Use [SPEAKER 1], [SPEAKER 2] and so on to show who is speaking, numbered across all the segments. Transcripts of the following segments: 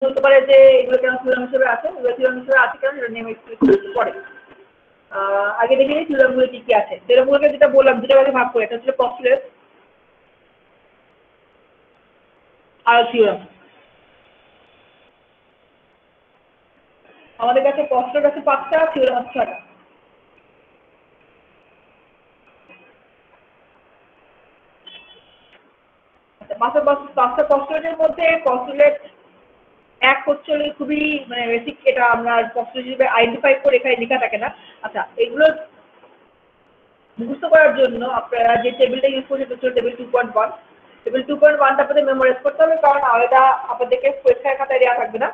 [SPEAKER 1] বলতে পারে যে এগুলো কেন থিওরাম হিসেবে আছে, এগুলো থিওরাম হিসেবে আছে কারণ এটা নিয়ম এক্সপ্লেন করতে পড়ে। আগে দেখে নিই থিওরামগুলো কি কি আছে। থিওরামগুলোকে যেটা বললাম দুটো ভাগে ভাগ করে, একটা হচ্ছে পস্টুলেট আর থিওরাম। আমাদের কাছে পস্টুলেট আছে 5টা, থিওরাম আছে 6টা। পাঁচটা পস্টুলেটের মধ্যে পস্টুলেট এক হচ্ছে খুবই মানে বেসিক, এটা আমরা পস্টুলেট হিসেবে আইডেন্টিফাই করে এখানে লেখা থাকে না। আচ্ছা, এগুলো মুখস্থ করার জন্য আপনারা যে টেবিলটা ইউজ করছেন সেটা হচ্ছে টেবিল 2.1। টেবিল 2.1টা আপনাদের মেমোরাইজ করতে হবে কারণ এটা আপনাদেরকে পরীক্ষার খাতায় দেওয়া থাকবে না।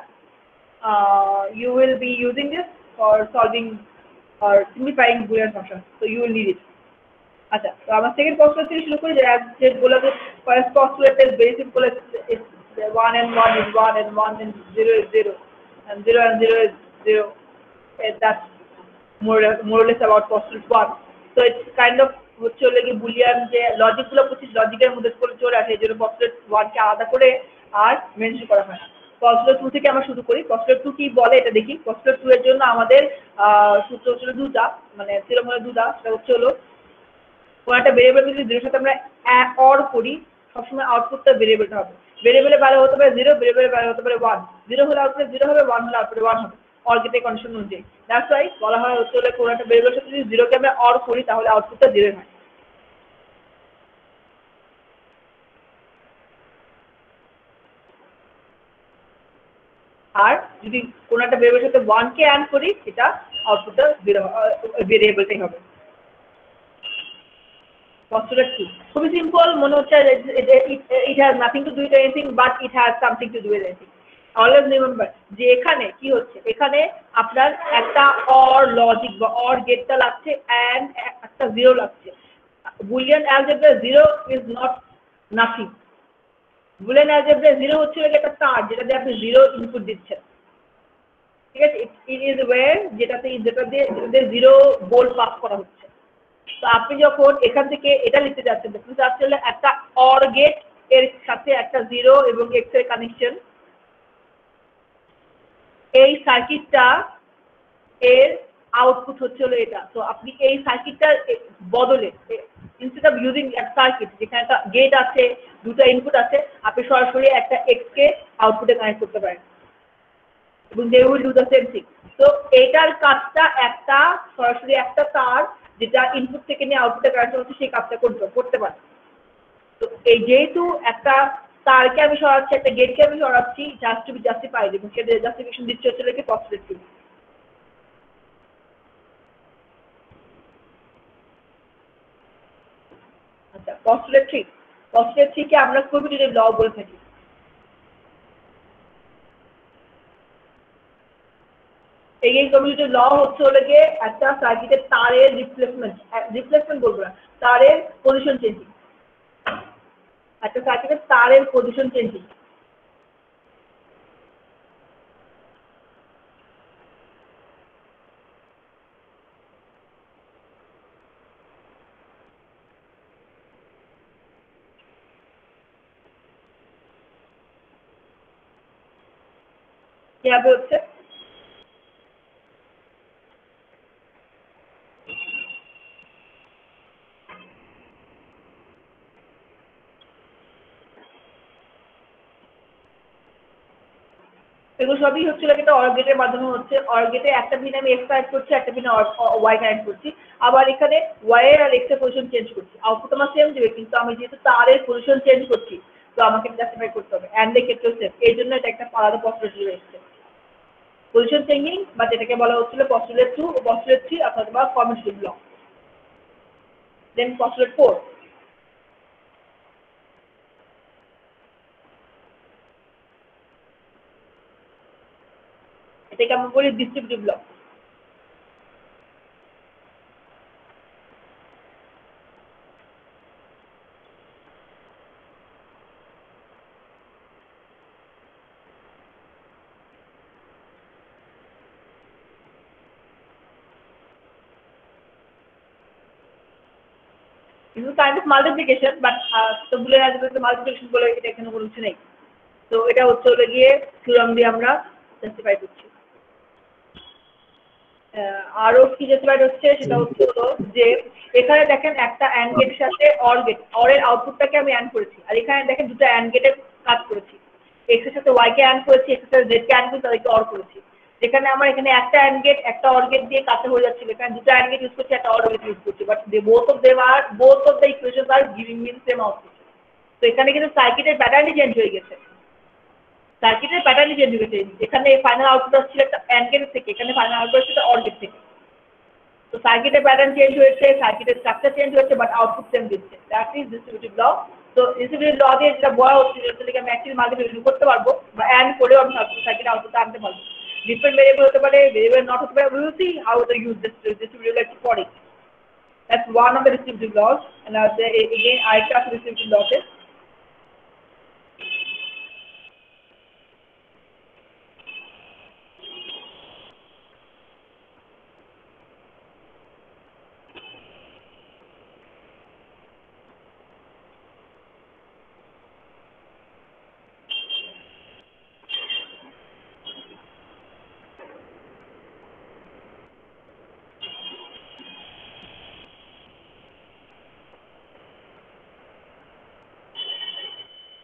[SPEAKER 1] You will be using this for solving or simplifying Boolean functions, so you will need it. আচ্ছা, তো আমার সেকেন্ড postulate থেকে শুরু করি যে বলে যে first postulate is very simple. It's 1 and 1 is 1 and 1 and 0 is 0 and 0 and 0 is 0. That's more or less about postulate 1. So it's kind of হচ্ছে হলো কি বুলিয়ান যে লজিকগুলো পড়ছি লজিকের মধ্যে চলে আসে, এই জন্য postulate 1 কে আলাদা করে আর মেনশন করা হয় না। postulate 2 থেকে আমরা শুরু করি। postulate 2 কি বলে এটা দেখি। postulate 2 এর জন্য আমাদের সূত্র হচ্ছে দুটা, মানে থিওরাম হলো দুটা। সেটা হচ্ছে হলো কোনো একটা ভেরিয়েবল যদি জিরোর সাথে আমরা অর করি, সবসময় আউটপুটটা ভেরিয়েবলটা হবে। ভেরিয়েবলের ভ্যালু হতে পারে 0, ভেরিয়েবলের ভ্যালু হতে পারে 1। 0 হলে আউটপুটে 0 হবে, 1 হলে আউটপুটে 1 হবে। অর গেটের কন্ডিশন অনুযায়ী। দ্যাটস ওয়াই বলা হয় হচ্ছে হলো কোনো একটা ভেরিয়েবলের সাথে যদি 0 কে আমরা অর করি তাহলে আউটপুটটা 0 হয়। আর যদি কোনো একটা ভেরিয়েবলের সাথে 1 কে অ্যাড করি সেটা আউটপুটটা 0 ভেরিয়েবলটাই হবে। postulate 2 খুবই সিম্পল মনে হচ্ছে, it has nothing to do with anything but it has something to do with anything. Always remember যে এখানে কি হচ্ছে, এখানে আপনার একটা অর লজিক বা অর গেটটা লাগছে অ্যান্ড একটা 0 লাগছে। Boolean algebra 0 is not nothing. Boolean algebra 0 হচ্ছে একটা তার যেটা দিয়ে আপনি 0 ইনপুট দিচ্ছেন, ঠিক আছে। ইট ইজ ওয়্যার যেটা দিয়ে 0 বোল্ড পাস করা হচ্ছে। তো আপনি যখন এখান থেকে এটা লিখতে যাচ্ছেন, দেখতে যাচ্ছেন একটা অর গেট এর সাথে একটা 0 এবং x এর কানেকশন, এই সার্কিটটা এর আউটপুট হচ্ছে হলো এটা। তো আপনি এই সার্কিটটার বদলে ইনস্টেড অফ ইউজিং একটা সার্কিট যেখানে একটা গেট আছে, দুটো ইনপুট আছে, আপনি সরাসরি একটা এক্স কে আউটপুটে কানেক্ট করতে পারেন এবং they will do the same thing. তো এইটার কাজটা একটা সরাসরি একটা তার যেটা ইনপুট থেকে নিয়ে আউটপুটে কানেক্ট হচ্ছে সেই কাজটা করতে পারে। তো এই যেহেতু একটা তারকে আমি সরাচ্ছি, একটা গেটকে আমি সরাচ্ছি, জাস্ট টু বি জাস্টিফাইড, এবং সেটা জাস্টিফিকেশন দিচ্ছে হচ্ছে কি postulate 2। আচ্ছা, postulate 3। postulate 3 কে আমরা কমিউটেটিভ ল বলে থাকি। এই কমিউটেটিভ ল হচ্ছে হলো গিয়ে একটা সার্কিটের তারের রিপ্লেসমেন্ট বলবো না, তারের পজিশন চেঞ্জিং। একটা সার্কিটের তারের পজিশন চেঞ্জিং। কিভাবে হচ্ছে? এগুলো সবই হচ্ছে একটা অর গেটের মাধ্যমে হচ্ছে। অর গেটে একটা পিন আমি এক্স কানেক্ট করছি, একটা পিন ওয়াই কানেক্ট করছি, আবার এখানে ওয়াই এর আর এক্স এর পজিশন চেঞ্জ করছি। আউটপুট আমার সেম দেবে, কিন্তু আমি যেহেতু তারের পজিশন চেঞ্জ করছি তো আমাকে জাস্টিফাই করতে হবে। অ্যান্ড এর ক্ষেত্রেও সেম, এই জন্য এটা একটা আলাদা পস্টুলেট এসেছে। পজিশন চেঞ্জিং বা যেটাকে বলা হচ্ছিল postulate 2 ও postulate 3 অথবা কমিউটেটিভ ল। দেন postulate 4, এটাকে আমরা বলি distributive law. This is kind of multiplication, but তো বুলিয়ান অ্যালজেব্রা multiplication বলে এটা এখানে কোনো কিছু নেই। তো এটা হচ্ছে হলো গিয়ে থিওরাম দিয়ে আমরা জাস্টিফাই করছি। আরো কি জাস্টিফাইড হচ্ছে সেটা হচ্ছে হলো যে এখানে দেখেন একটা অ্যান্ড গেটের সাথে অর গেট, অরের আউটপুটটাকে আমি অ্যান্ড করেছি, আর এখানে দেখেন দুটো অ্যান্ড গেটের কাজ করেছি, এক্স এর সাথে ওয়াই কে অ্যান্ড করেছি, এক্স এর সাথে জেড কে অ্যান্ড করেছি, তাদেরকে অর করেছি। যেখানে আমার এখানে একটা অ্যান্ড গেট একটা অর গেট দিয়ে কাজটা হয়ে যাচ্ছিল, এখানে দুটো অ্যান্ড গেট ইউজ করছি, একটা অর গেট ইউজ করছি, but both of the equations are giving me same output। তো এখানে কিন্তু সার্কিটের প্যাটার্নই চেঞ্জ হয়ে গেছে, সার্কিটের প্যাটার্নই চেঞ্জ হয়ে গেছে। এখানে ফাইনাল আউটপুট আসছিল একটা অ্যান্ড গেট থেকে, এখানে ফাইনাল আউটপুট আসছে একটা অর গেট থেকে। তো সার্কিটের প্যাটার্ন চেঞ্জ হয়েছে, সার্কিটের স্ট্রাকচার চেঞ্জ হয়েছে, বাট আউটপুট সেম দিচ্ছে। দ্যাট ইজ ডিস্ট্রিবিউটিভ ল। তো ডিস্ট্রিবিউটিভ ল দিয়ে যেটা বলা হচ্ছে যেটা আমি অ্যাকচুয়ালি মাল্টিপ্লিকেশন করতে পারবো বা অ্যান্ড করেও আমি সার্কিট আউটপুট আনতে পারবো। ডিফারেন্ট ভেরিয়েবল হতে পারে, ভেরিয়েবল নট হতে পারে। We will see how to use this distributive law একটু পরে। That's one of the distributive laws, and again আরেকটা আছে distributive law তে।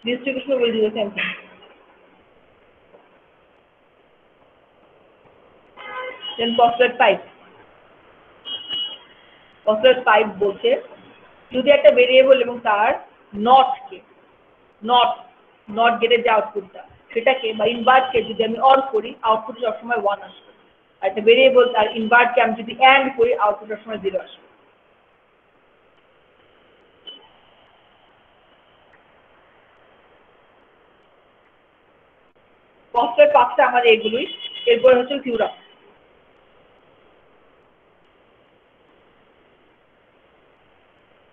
[SPEAKER 1] Distribution will do the same thing. Then postulate 5. Postulate 5 বলছে যদি একটা ভেরিয়েবল এবং তার নট গেটের যে আউটপুটটা সেটাকে বা ইনভার্টকে যদি আমি অর করি, আউটপুট সবসময় 1 আসবে। আর একটা ভেরিয়েবল তার ইনভার্টকে আমি যদি অ্যান্ড করি, আউটপুট সবসময় 0 আসবে। postulate 5টা আমাদের এগুলোই। এরপর হচ্ছে থিওরাম।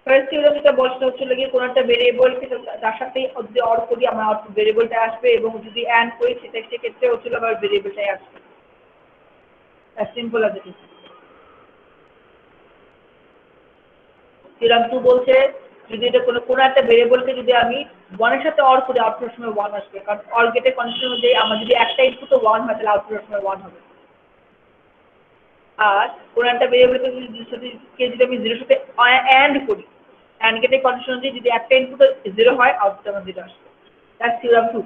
[SPEAKER 1] ফার্স্ট থিওরাম যেটা বলতে হচ্ছে গিয়ে কোনো একটা ভেরিয়েবলকে তার সাথে যদি অর করি আমার আউটপুট ভেরিয়েবলটা আসবে, এবং যদি অ্যান্ড করি সেক্ষেত্রে হচ্ছিল আমার ভেরিয়েবলটাই আসবে। as simple as it is। Theorem 2 বলছে যদি এটা কোনো একটা ভেরিয়েবলকে যদি আমি 1 এর সাথে অর করি, আউটপুট সময় 1 আসবে, কারণ অর গেটের কন্ডিশন অনুযায়ী আমার যদি একটা ইনপুট 1 হয় তাহলে আউটপুট সময় 1 হবে। আর কোনো একটা ভেরিয়েবলকে যদি আমি 0 এর সাথে অ্যান্ড করি, অ্যান্ড গেটের কন্ডিশন অনুযায়ী যদি একটা ইনপুট 0 হয়, আউটপুট আমার 0 আসবে। That's theorem 2।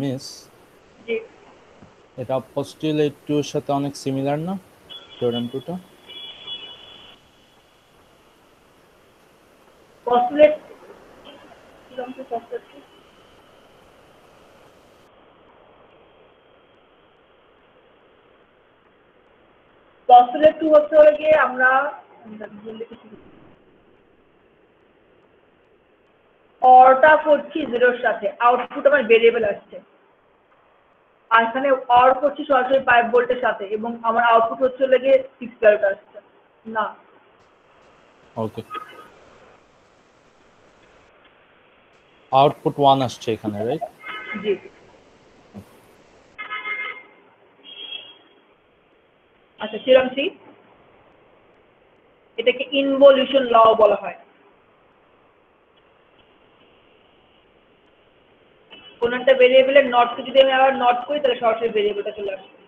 [SPEAKER 2] মিস,
[SPEAKER 1] জি,
[SPEAKER 2] এটা পস্টুলেট 2 এর সাথে অনেক সিমিলার না থিওরেম 2টা?
[SPEAKER 1] postulate postulate 2 হচ্ছে গিয়ে আমরা অরটা করছি 0 এর সাথে, আউটপুট আমার ভেরিয়েবল আসছে। আর এখানে অর করছি সরাসরি 5 ভোল্টের সাথে, এবং আমার আউটপুট হচ্ছে গিয়ে 6 ভোল্ট আসছে না।
[SPEAKER 2] ওকে, আউটপুট 1 আসছে এখানে, রাইট?
[SPEAKER 1] জি। আচ্ছা, থিওরাম 3, এটাকে ইনভলিউশন ল বলা হয়। কোন একটা ভেরিয়েবলের নটকে যদি আমি আবার নট করি তাহলে সরাসরি ভেরিয়েবলটা চলে আসবে।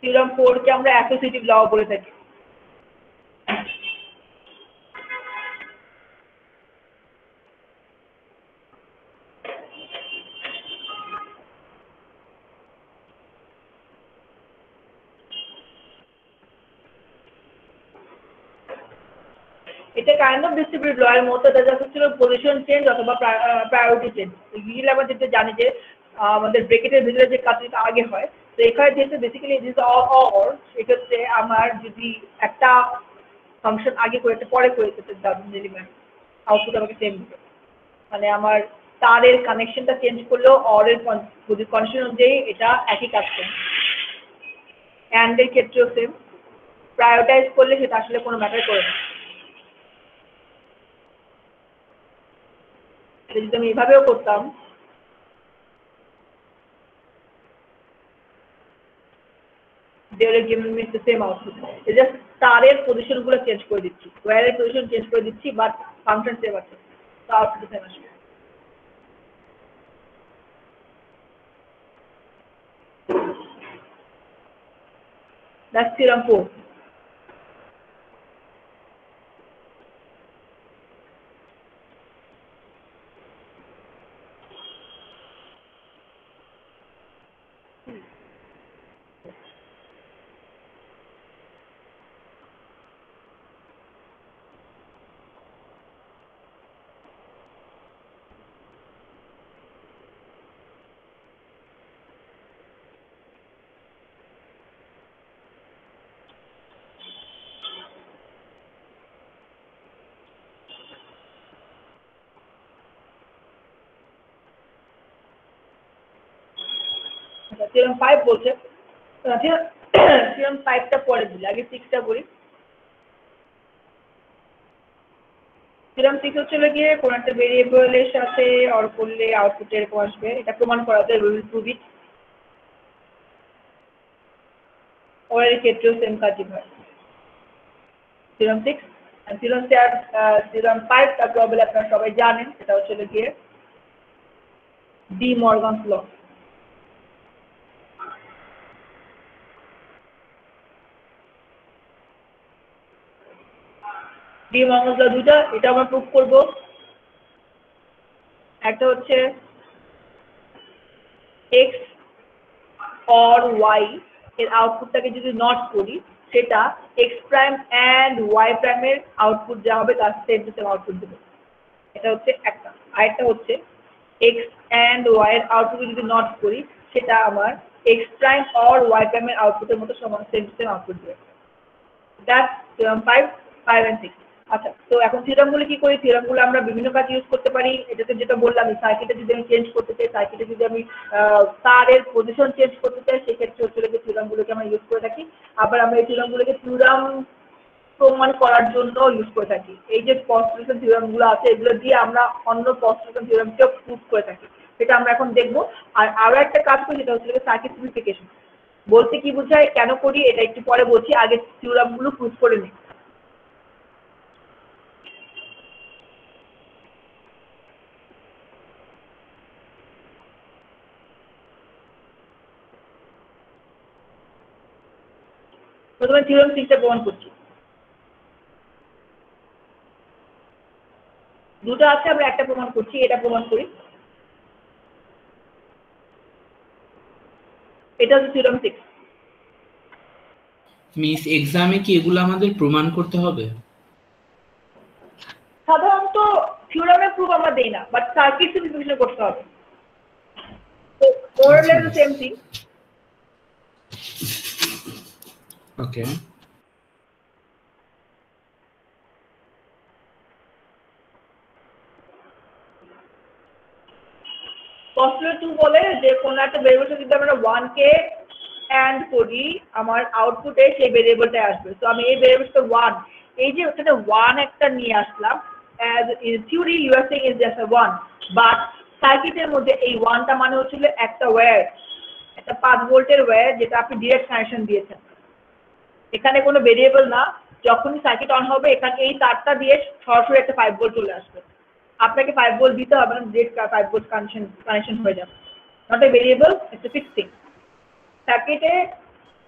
[SPEAKER 1] থিওরাম 4 কে আমরা অ্যাসোসিয়েটিভ ল বলে থাকি। এটা কাইন্ড অফ ডিস্ট্রিবিউটিভ ল এর মতো, এটা জাস্ট ছিল পজিশন চেঞ্জ অথবা প্রায়োরিটি চেঞ্জ। ইউজুয়ালি আমরা যেটা জানি যে আমাদের ব্রেকেটের ভিতরে যে কাজটা আগে হয়, তো এখানে যেহেতু বেসিক্যালি দিস অর, সেক্ষেত্রে আমার যদি একটা ফাংশন আগে করে একটা পরে করে দিতে আউটপুট আমাকে সেম দিবে। মানে আমার তারের কানেকশনটা চেঞ্জ করলেও অরের কন্ডিশন অনুযায়ী এটা একই কাজ করে। অ্যান্ড এর ক্ষেত্রেও সেম, প্রায়োরিটাইজ করলে সেটা আসলে কোনো ম্যাটার করে না। যদি আমি এভাবেও করতাম they will give me the same output. It's just তারের পজিশন গুলো চেঞ্জ করে দিচ্ছি, ওয়্যারের পজিশন চেঞ্জ করে দিচ্ছি, বাট ফাংশন সেম আছে, তো আউটপুট সেম আসবে। That's theorem 4. Theorem 5 বলছে, theorem 5টা পরে দিলে, আগে 6টা বলি। theorem 6 হচ্ছে গিয়ে কোন একটা ভেরিয়েবলের সাথে অর করলে আউটপুট এরকম আসবে, এটা প্রমাণ করাতে উইল প্রুভ ইট। ওর ক্ষেত্রেও সেম কাজই হয়। theorem 6 আর theorem 5 টা প্রবলেম আপনারা সবাই জানেন, সেটা হচ্ছে গিয়ে ডি মর্গানস ল। ডি মর্গানস ল দুটো, এটা আমরা প্রুভ করব। একটা হচ্ছে এক্স অর ওয়াই এর আউটপুটটাকে যদি নট করি, সেটা এক্স প্রাইম অ্যান্ড ওয়াই প্রাইমের আউটপুট যা হবে তার সেম টু সেম আউটপুট দেবে। এটা হচ্ছে একটা। আরেকটা হচ্ছে এক্স অ্যান্ড ওয়াই এর আউটপুট যদি নট করি, সেটা আমার এক্স প্রাইম অর ওয়াই প্রাইমের আউটপুটের মতো সমান সেম টু সেম আউটপুট দেবে। That's theorem 5 and 6। আচ্ছা, তো এখন থিওরামগুলো কি করি? থিওরামগুলো আমরা বিভিন্ন কাজে ইউজ করতে পারি। এটাতে যেটা বললাম, সার্কিটে যদি আমি চেঞ্জ করতে চাই, সার্কিটে যদি আমি তারের পজিশন চেঞ্জ করতে চাই, সেক্ষেত্রে হচ্ছে থিওরামগুলোকে আমরা ইউজ করে থাকি। আবার আমরা এই থিওরামগুলোকে থিওরাম প্রমাণ করার জন্য ইউজ করে থাকি। এই যে পস্টুলেশন থিওরামগুলো আছে, এগুলো দিয়ে আমরা অন্য পস্টুলেশন থিওরামকেও প্রুভ করে থাকি, সেটা আমরা এখন দেখবো। আর আরো একটা কাজ করি, সেটা হচ্ছে সার্কিট সিম্পলিফিকেশন। বলতে কি বোঝায়, কেন করি, এটা একটু পরে বলছি, আগে থিওরামগুলো প্রুভ করে নিই। প্রথমে থিওরাম 6টা প্রমাণ করছি। দুটো আছে, আমরা একটা প্রমাণ করছি, এটা প্রমাণ করি। এটা হচ্ছে থিওরাম 6।
[SPEAKER 3] মিস, এক্সামে কি এগুলো আমাদের প্রমাণ করতে হবে?
[SPEAKER 1] সাধারণত থিওরামের প্রুফ আমরা দেই না, বাট সার্কিট সিম্পলিফিকেশন করতে হবে। তো more or less same thing.
[SPEAKER 3] Okay.
[SPEAKER 1] Postulate 2 বলে যে কোন একটা ভেরিয়েবল যদি আমরা 1 কে অ্যান্ড করি, আমার আউটপুটে সেই ভেরিয়েবলটা আসবে। তো আমি এই ভেরিয়েবলটা 1, এই যে ওখানে 1 একটা নিয়ে আসলাম, as in theory you are saying is just a 1, but সার্কিটের মধ্যে এই 1টা মানে হচ্ছিল একটা ওয়্যার, একটা 5 ভোল্টের ওয়্যার, যেটা আপনি ডিরেক্ট কানেকশন দিয়েছেন। এখানে কোনো ভেরিয়েবল না, যখনই সার্কিট অন হবে, এখানে এই তারটা দিয়ে সরাসরি একটা 5 ভোল্ট চলে আসবে। আপনাকে 5 ভোল্ট দিতে হবে না, ডিরেক্ট 5 ভোল্ট কানেকশন হয়ে যাবে। Not a variable, it's a fixed thing. সার্কিটে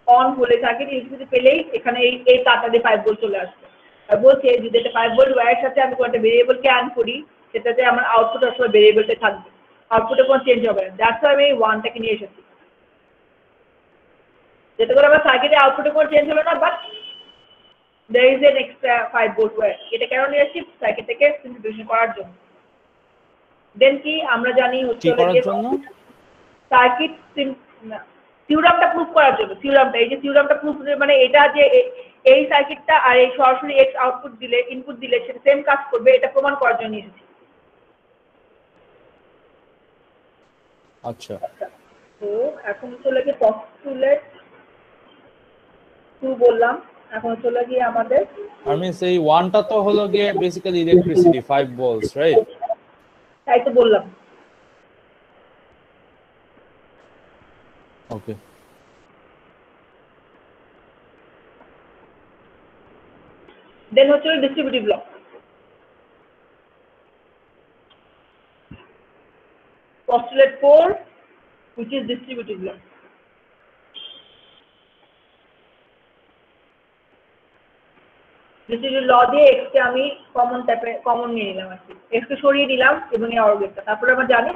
[SPEAKER 1] অন হলে, সার্কিট ইলেকট্রিসিটি পেলেই এখানে এই তারটা দিয়ে 5 ভোল্ট চলে আসবে। আর বলছে যদি একটা 5 ভোল্ট ওয়্যারের সাথে আমি কোনো একটা ভেরিয়েবলকে অ্যাড করি, সেটাতে আমার আউটপুট আসলে ভেরিয়েবলটা থাকবে, আউটপুটে কোনো চেঞ্জ হবে না। দ্যাটস ওয়াই আমি এই 1টাকে নিয়ে এসেছি, যাতে করে আমার সার্কিটে আউটপুটে কোনো চেঞ্জ হবে না, but there is an extra 5 volt wire। এটা কেন নিয়ে আসছি? সার্কিটটাকে সিম্পলিফিকেশন করার জন্য। দেন কি আমরা জানি হচ্ছে সার্কিট থিওরামটা প্রুফ করার জন্য। থিওরামটা, এই যে থিওরামটা প্রুফ, মানে এটা যে এই সার্কিটটা আর এই সরাসরি এক্স আউটপুট দিলে, ইনপুট দিলে সেটা সেম কাজ করবে, এটা প্রমাণ করার জন্য এসেছি।
[SPEAKER 2] আচ্ছা,
[SPEAKER 1] তো এখন চলে গিয়ে পস্টুলেট 2 বললাম, এখন চলে গিয়ে আমাদের
[SPEAKER 2] আমি সেই 1টা তো হলো গিয়ে বেসিক্যালি ইলেকট্রিসিটি 5 ভোল্টস, রাইট?
[SPEAKER 1] তাই তো বললাম।
[SPEAKER 2] ওকে।
[SPEAKER 1] দেন হচ্ছে distributive law. Postulate 4, which is distributive law. Distributive law দিয়ে x কে আমি কমন নিয়ে নিলাম আর কি, x কে সরিয়ে দিলাম এবং এই অর্গেটটা। তারপরে আমরা জানি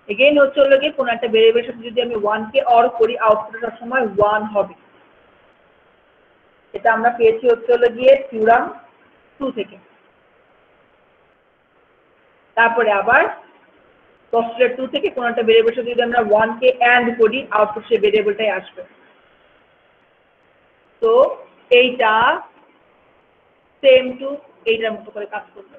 [SPEAKER 1] এগেইন হচ্ছে হলো গিয়ে কোনো একটা ভেরিয়েবলের সাথে যদি আমি 1 কে অর করি আউটপুট সবসময় 1 হবে। এটা আমরা পেয়েছি হচ্ছে হলো গিয়ে থিওরাম 2 থেকে। তারপরে আবার postulate 2 থেকে কোনো একটা ভেরিয়েবলের সাথে যদি আমরা 1 কে অ্যান্ড করি আউটপুট সেই ভেরিয়েবলটাই আসবে। তো এইটা সেম টু এইটার মতো করে কাজ করবে।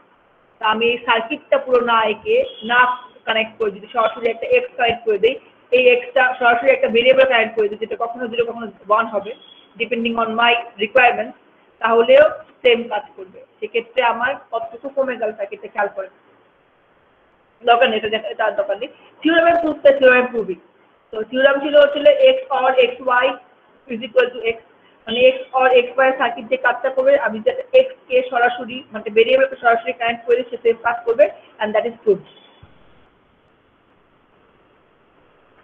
[SPEAKER 1] তা আমি এই সার্কিটটা পুরো না এঁকে না কানেক্ট করে যদি সরাসরি একটা এক্স কানেক্ট করে দিই, এই এক্সটা সরাসরি একটা ভেরিয়েবল কানেক্ট করে দিই যেটা কখনো 0 কখনো 1 হবে ডিপেন্ডিং অন মাই রিকোয়ারমেন্ট, তাহলেও সেম কাজ করবে। সেক্ষেত্রে আমার কতটুকু কমে গেল সার্কিটটা খেয়াল করে দরকার নেই, এটা তার দরকার নেই। থিওরামের প্রুফটা থিওরাম প্রুফিং। তো থিওরাম ছিল X or X Y is equal to X, মানে X or X Y circuit যে কাজটা করবে আমি যাতে এক্স কে সরাসরি মানে ভেরিয়েবলকে সরাসরি কানেক্ট করে সে সেম কাজ করবে এন্ড দ্যাট ইজ প্রুফ।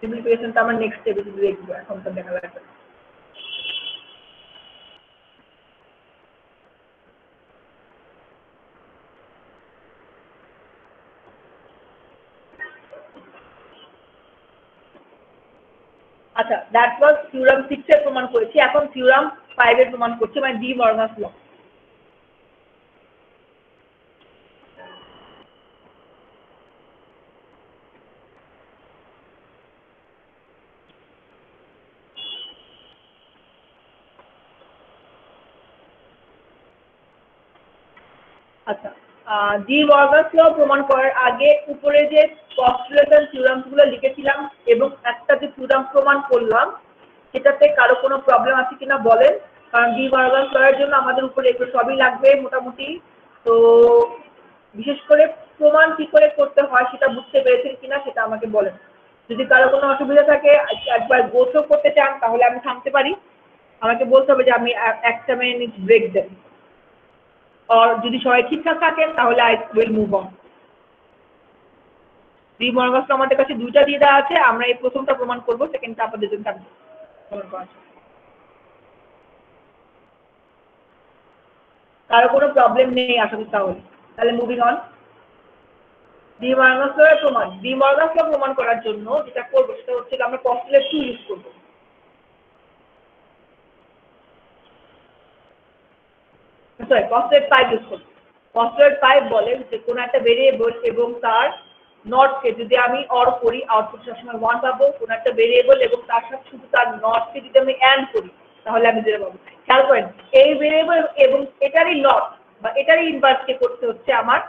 [SPEAKER 1] সিম্পলিফিকেশনটা আমরা নেক্সট স্টেপে যদি দেখবো, এখন তো দেখা যাচ্ছে। আচ্ছা, দ্যাট ওয়াজ থিওরাম 6 এর প্রমাণ করেছি, এখন থিওরাম 5 এর প্রমাণ করছি, মানে ডি মর্গানস ল। আচ্ছা, ডি মর্গানস ল প্রমাণ করার আগে উপরে যে পস্টুলেশন থিওরামগুলো লিখেছিলাম এবং একটা যে থিওরাম প্রমাণ করলাম সেটাতে কারো কোনো প্রবলেম আছে কিনা বলেন, কারণ ডি মর্গানস ল এর জন্য আমাদের উপরে এগুলো সবই লাগবে মোটামুটি। তো বিশেষ করে প্রমাণ কি করে করতে হয় সেটা বুঝতে পেরেছেন কিনা সেটা আমাকে বলেন। যদি কারো কোনো অসুবিধা থাকে একবার গো থ্রু করতে চান তাহলে আমি থামতে পারি, আমাকে বলতে হবে যে আমি একটা মিনিট ব্রেক দেন, আর যদি সবাই ঠিকঠাক থাকেন তাহলে I will move on. De Morgan's law আমাদের কাছে দুইটা দিয়ে দেওয়া আছে, আমরা এই প্রথমটা প্রমাণ করবো, সেকেন্ডটা আপনাদের জন্য থাকবে। কারো কোনো প্রবলেম নেই আশা করি, তাহলে মুভিং অন। ডি মর্গানস ল এর প্রমাণ, ডি মর্গানস ল প্রমাণ করার জন্য যেটা করবো সেটা হচ্ছে আমরা পস্টুলেট 2 ইউজ করবো। সরি, পস্টুলেট 5 ইউজ করবো। পস্টুলেট 5 বলে যে কোনো একটা ভেরিয়েবল এবং তার নটকে যদি আমি অর করি আউটপুট সবসময় 1 পাবো, কোনো একটা ভেরিয়েবল এবং তার সাথে শুধু তার নটকে যদি আমি অ্যান্ড করি তাহলে আমি 0 পাবো। খেয়াল করেন এই ভেরিয়েবল এবং এটারই নট বা এটারই ইনভার্সকে করতে হচ্ছে আমার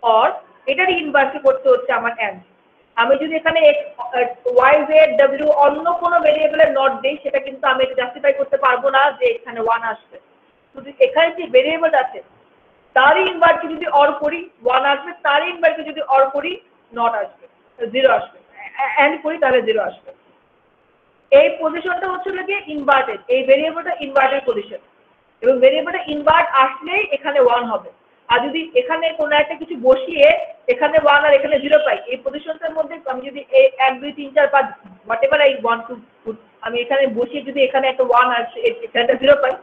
[SPEAKER 1] অর, এটারই ইনভার্সকে করতে হচ্ছে আমার অ্যান্ড। আমি যদি এখানে ওয়াই জেড ডব্লিউ অন্য কোনো ভেরিয়েবলের নট দিই সেটা কিন্তু আমি এটা জাস্টিফাই করতে পারবো না যে এখানে 1 আসবে। শুধু এখানে যে ভেরিয়েবল আছে তারই ইনভার্সকে যদি অর করি 1 আসবে, তারই ইনভার্সকে যদি অর করি নট আসবে, 0 আসবে, অ্যান্ড করি তাহলে 0 আসবে। এই পজিশনটা হচ্ছে গিয়ে ইনভার্টেড, এই ভেরিয়েবলটা ইনভার্টেড পজিশন এবং ভেরিয়েবলটা ইনভার্ট আসলেই এখানে 1 হবে। আর যদি এখানে কোনো একটা কিছু বসিয়ে এখানে 1 আর এখানে 0 পাই, এই পজিশনটার মধ্যে আমি যদি 1 2 3 4 5 whatever I want to put আমি এখানে বসিয়ে যদি এখানে একটা 1 আসে এখানে 0 পাই,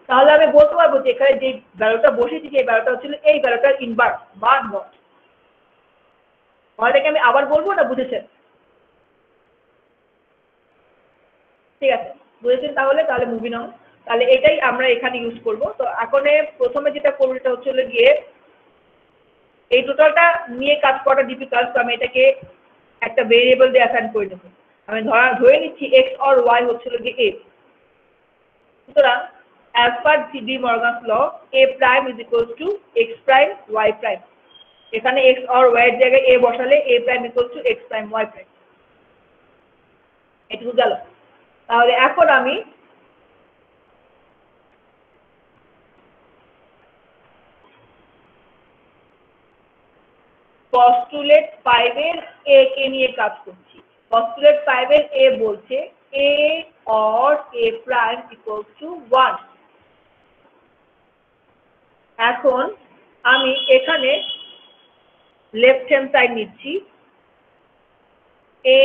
[SPEAKER 1] তাহলে আমি বলতে পারবো যে এখানে যে ভ্যালুটা বসিয়েছি এই ভ্যালুটা হচ্ছিল এই ভ্যালুটার ইনভার্স বা নট। তাহলে আমি আবার বলবো না, বুঝেছেন? ঠিক আছে, বুঝেছেন তাহলে মুভিং অন। তাহলে এটাই আমরা এখানে ইউজ করব। তো এখন প্রথমে যেটা করবো এটা হচ্ছে গিয়ে এই টোটালটা নিয়ে কাজ করাটা ডিফিকাল্ট, তো আমি এটাকে একটা ভেরিয়েবল দিয়ে অ্যাসাইন করে নেব। আমি ধরে নিচ্ছি এক্স অর ওয়াই হচ্ছিল গিয়ে এ। সুতরাং as per De Morgan's law a prime is equals to x prime y prime, এখানে x or y এর জায়গায় a বসালে a prime equals to x prime y prime। এটুকু গেল। তাহলে এখন আমি পস্টুলেট 5 এর a কে নিয়ে কাজ করছি। পস্টুলেট 5 এর a বলছে a or a prime equals to 1। এখন আমি এখানে লেফট হ্যান্ড সাইড নিচ্ছি, a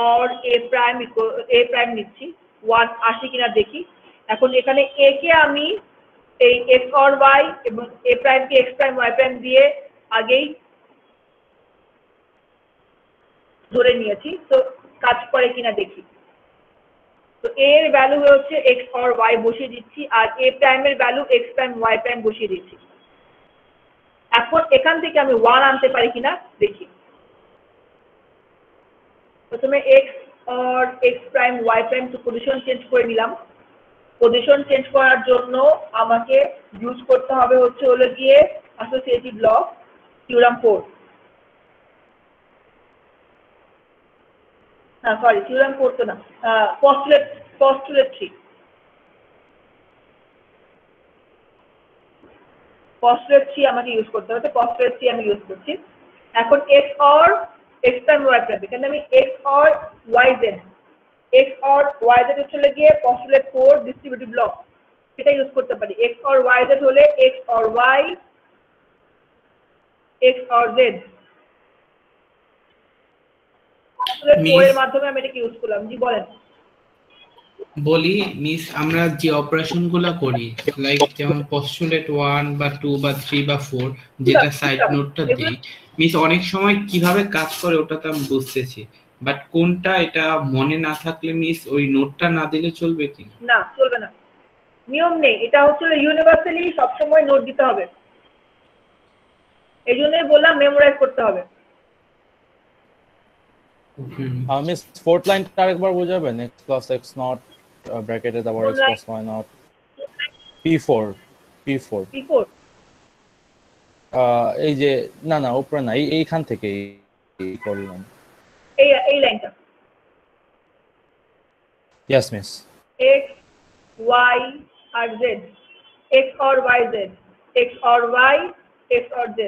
[SPEAKER 1] or a প্রাইম নিচ্ছি, 1 আসে কিনা দেখি। এখন এখানে a কে আমি এই x or y এবং a prime K x prime y prime দিয়ে আগেই ধরে নিয়েছি, তো কাজ করে কিনা দেখি। তো a এর ভ্যালু হচ্ছে x or y বসিয়ে দিচ্ছি, আর a প্রাইমের value x prime y prime বসিয়ে দিচ্ছি। এখন এখান থেকে আমি 1 আনতে পারি কিনা দেখি। প্রথমে x or x prime y prime তো পজিশন চেঞ্জ করে নিলাম। পজিশন চেঞ্জ করার জন্য আমাকে ইউজ করতে হবে হলো গিয়ে অ্যাসোসিয়েটিভ ল, থিওরাম 4। সরি, থিওরাম 4 তো না, পস্টুলেট 3। পস্টুলেট 3 আমাকে ইউজ করতে হবে, পস্টুলেট 3 আমি ইউজ করছি। এখন x or x prime y prime, এখানে আমি x or yz হচ্ছে গিয়ে পস্টুলেট 4 ডিস্ট্রিবিউটিভ ল, সেটা ইউজ করতে পারি। x or yz হলে x or y, x or z। Postulate 4 এর মাধ্যমে আমি এটাকে ইউজ করলাম। জি বলেন।
[SPEAKER 3] বলি মিস, আমরা যে অপারেশন গুলা করি লাইক যেমন পস্টুলেট 1 বা 2 বা 3 বা 4 যেটা সাইড নোটটা দেই মিস, অনেক সময় কিভাবে কাজ করে ওটা তো আমি বুঝতেছি, বাট কোনটা এটা মনে না থাকলে মিস ওই নোটটা না দিলে চলবে কি?
[SPEAKER 1] না, চলবে না, নিয়ম নেই। এটা হচ্ছে ইউনিভার্সালি সবসময় নোট দিতে হবে, এই জন্যই বললাম মেমোরাইজ করতে হবে।
[SPEAKER 2] মিস ফোর্থ লাইনটা আরেকবার বোঝাবেন? x plus x নট ব্র্যাকেটে তারপর x plus y not p4 এই যে না না উপরে না, এইখান থেকে করলাম
[SPEAKER 1] এই লাইনটা।
[SPEAKER 2] Yes miss.
[SPEAKER 1] x y আর z, x or y z, x or y, x or z।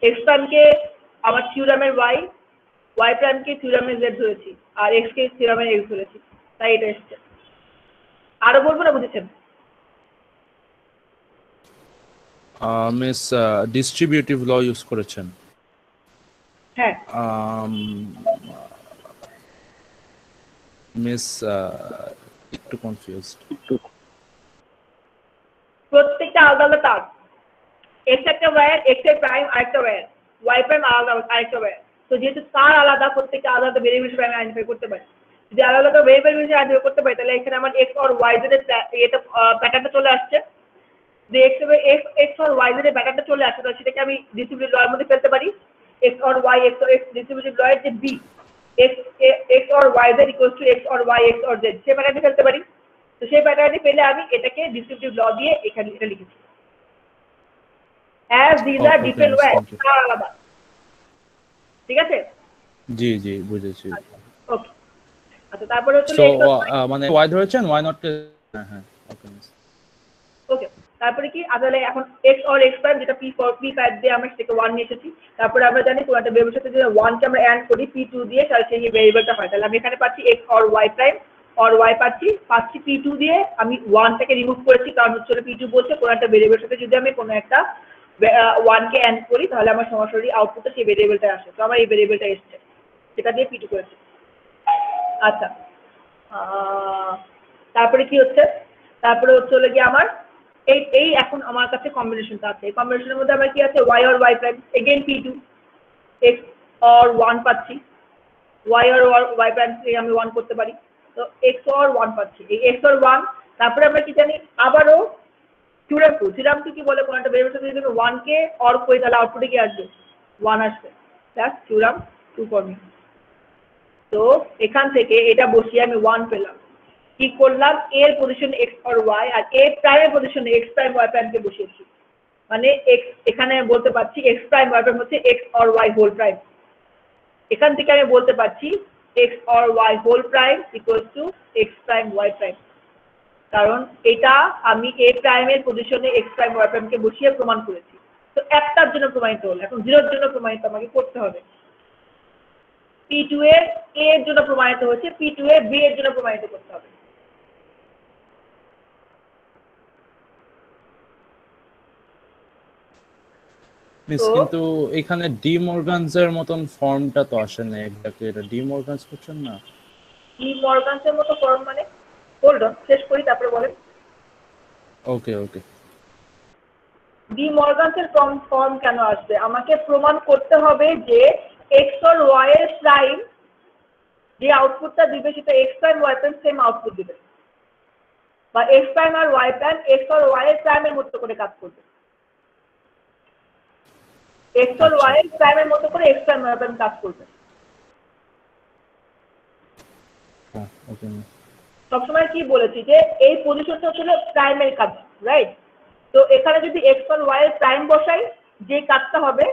[SPEAKER 1] x প্রাইমকে আমার থিওরামের y প্রাইমকে থিওরামের z ধরেছি, আর x কে থিওরামের x ধরেছি, তাই এটা এসছে। আরো বলবো না, বুঝেছেন?
[SPEAKER 2] মিস ডিস্ট্রিবিউটিভ ল ইউজ করেছেন।
[SPEAKER 1] হ্যাঁ,
[SPEAKER 2] মিস একটু কনফিউজড।
[SPEAKER 1] প্রত্যেকটা আলাদা আলাদা তার। x একটা ওয়্যার, x এর প্রাইম আরেকটা ওয়্যার, y প্রাইম আলাদা আরেকটা ওয়্যার। তো যেহেতু তার আলাদা, প্রত্যেকটা আলাদা ভেরিয়েবল হিসেবে আমি আইডেন্টিফাই করতে পারি। যদি আলাদা আলাদা ভেরিয়েবল হিসেবে আইডেন্টিফাই করতে পারি, তাহলে এখানে আমার x or y z এর এটা প্যাটার্নটা চলে আসছে। যে x or y z এর প্যাটার্নটা চলে আসছে, তাহলে সেটাকে আমি ডিস্ট্রিবিউটিভ ল এর মধ্যে ফেলতে পারি। x or y x distributive law এর যে b, x or y z equals to x or y x or z, সেই প্যাটার্নটা ফেলতে পারি। তো সেই প্যাটার্নটি পেলে আমি এটাকে ডিস্ট্রিবিউটিভ ল দিয়ে এখানে এটা লিখেছি। as these are different words, আলাদা। ঠিক আছে?
[SPEAKER 2] জি জি বুঝেছি।
[SPEAKER 1] ওকে, আচ্ছা তারপরে হচ্ছে
[SPEAKER 2] সো মানে y ধরেছেন, y নট কে হ্যাঁ হ্যাঁ ওকে মিস।
[SPEAKER 1] ওকে, তারপরে কি আসলে এখন x or x প্রাইম যেটা p4 p5 দিয়ে আমরা সেটাকে 1 নিয়ে এসেছি। তারপরে আমরা জানি কোন একটা ভেরিয়েবলের সাথে যদি 1 কে আমরা অ্যাড করি p2 দিয়ে, তাহলে সেই ভেরিয়েবলটা হয়। তাহলে আমি এখানে পাচ্ছি x or y prime or y পাচ্ছি p2 দিয়ে। আমি 1 টাকে রিমুভ করেছি কারণ হচ্ছে p2 বলছে কোন একটা ভেরিয়েবলের সাথে যদি আমি কোনো একটা 1 কে অ্যাড করি, তাহলে আমার সরাসরি আউটপুটে সেই ভেরিয়েবলটা আসে। তো আমার এই ভেরিয়েবলটা এসেছে, সেটা দিয়ে p2 করেছি। আচ্ছা, তারপরে কি হচ্ছে? তারপরে হলো গিয়ে আমার এই এখন আমার কাছে কম্বিনেশনটা আছে। এই কম্বিনেশনের মধ্যে আমার কি আছে? y or y prime, again p2, x or 1 পাচ্ছি, y or y প্রাইম থেকে আমি 1 করতে পারি। তো x or 1 পাচ্ছি, এই x or 1। তারপরে আমরা কি জানি? আবারও থিওরাম 2 কি বলে? কোন একটা ভেরিয়েবলের সাথে যদি আমি 1 কে অর করি, তাহলে আউটপুটে কি আসবে? 1 আসবে। That's theorem 2 for me. তো এখান থেকে এটা বসিয়ে আমি 1 পেলাম। কি করলাম? এর পজিশন x or y, আর a প্রাইমের পজিশনে x প্রাইম y প্রাইমকে বসিয়েছি। মানে x এখানে বলতে পারছি x প্রাইম y প্রাইম হচ্ছে x or y whole prime. এখান থেকে আমি বলতে পারছি x or y whole prime equals to x prime y prime, কারণ এটা আমি a প্রাইমের পজিশনে x প্রাইম y প্রাইমকে বসিয়ে প্রমাণ করেছি। তো একটার জন্য প্রমাণিত হলো, এখন 0 এর জন্য প্রমাণিত আমাকে করতে হবে। p2 এর a এর জন্য প্রমাণিত হচ্ছে, p2 এর b এর জন্য প্রমাণিত করতে হবে।
[SPEAKER 2] মিস
[SPEAKER 1] তো
[SPEAKER 2] কিন্তু এখানে ডি মর্গানসের মতন ফর্মটা তো আসে না এক্স্যাক্টলি, এটা ডি মর্গানস করছেন না?
[SPEAKER 1] ডি মর্গানসের মতো ফর্ম মানে? হোল্ড অন, শেষ করি তারপরে বলেন।
[SPEAKER 2] ওকে ওকে।
[SPEAKER 1] ডি মর্গানসের ফর্ম কেন আসবে? আমাকে প্রমাণ করতে হবে যে এক্স আর ওয়াই এর প্রাইম যে আউটপুটটা দিবে সেটা x prime y prime same output দিবে, বা এক্স প্রাইম আর ওয়াই প্রাইম এক্স আর ওয়াই এর প্রাইমের মতো করে কাজ করবে, এক্স আর ওয়াই এর প্রাইমের মতো করে এক্স প্রাইম ওয়াই প্রাইম কাজ করবে।
[SPEAKER 2] হ্যাঁ ওকে।
[SPEAKER 1] সবসময় কি বলেছি যে এই পজিশনটা হচ্ছে প্রাইমের কাজ, রাইট? তো এখানে যদি এক্স আর ওয়াই এর প্রাইম বসাই, যে কাজটা হবে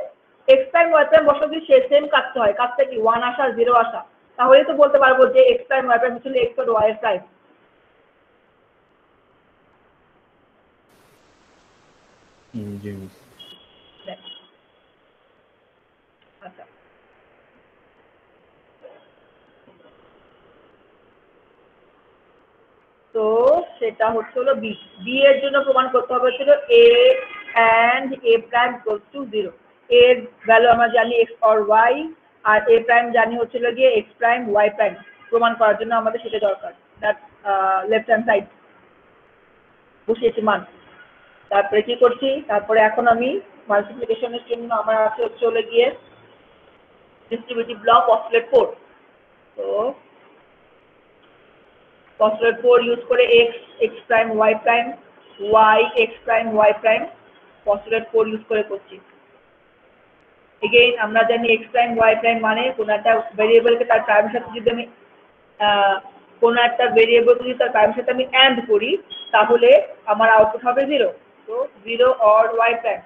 [SPEAKER 1] এক্স প্রাইম ওয়াই প্রাইম বসাই যদি সেম কাজটা হয়, কাজটা কি 1 আসা 0 আসা, তাহলেই তো বলতে পারবো যে এক্স প্রাইম ওয়াই প্রাইম হচ্ছে এক্স আর ওয়াই এর প্রাইম।
[SPEAKER 2] জি মিস।
[SPEAKER 1] আচ্ছা, তো সেটা হচ্ছে হলো বি। বি এর জন্য প্রমাণ করতে হবে হচ্ছিল A and A prime equals to 0। এর ভ্যালু আমরা জানি এক্স অর ওয়াই, আর এ প্রাইম জানি হচ্ছিল গিয়ে এক্স প্রাইম ওয়াই প্রাইম। প্রমাণ করার জন্য আমাদের সেটা দরকার, দ্যাট লেফট হ্যান্ড সাইড বসিয়েছি মান। তারপরে কি করছি, তারপরে এখন আমি মাল্টিপ্লিকেশনের জন্য আমার আছে হচ্ছে হলো গিয়ে ডিস্ট্রিবিউটিভ ল পস্টুলেট 4। তো পস্টুলেট 4 ইউজ করে x prime y prime, y x prime y prime postulate 4 use করে করছি। এগেইন আমরা জানি এক্স প্রাইম ওয়াই প্রাইম মানে কোনো একটা ভেরিয়েবলকে তার প্রাইমের সাথে যদি আমি কোনো একটা ভেরিয়েবল যদি তার প্রাইমের সাথে আমি অ্যান্ড করি, তাহলে আমার আউটপুট হবে 0। তো 0 অর ওয়াই প্রাইম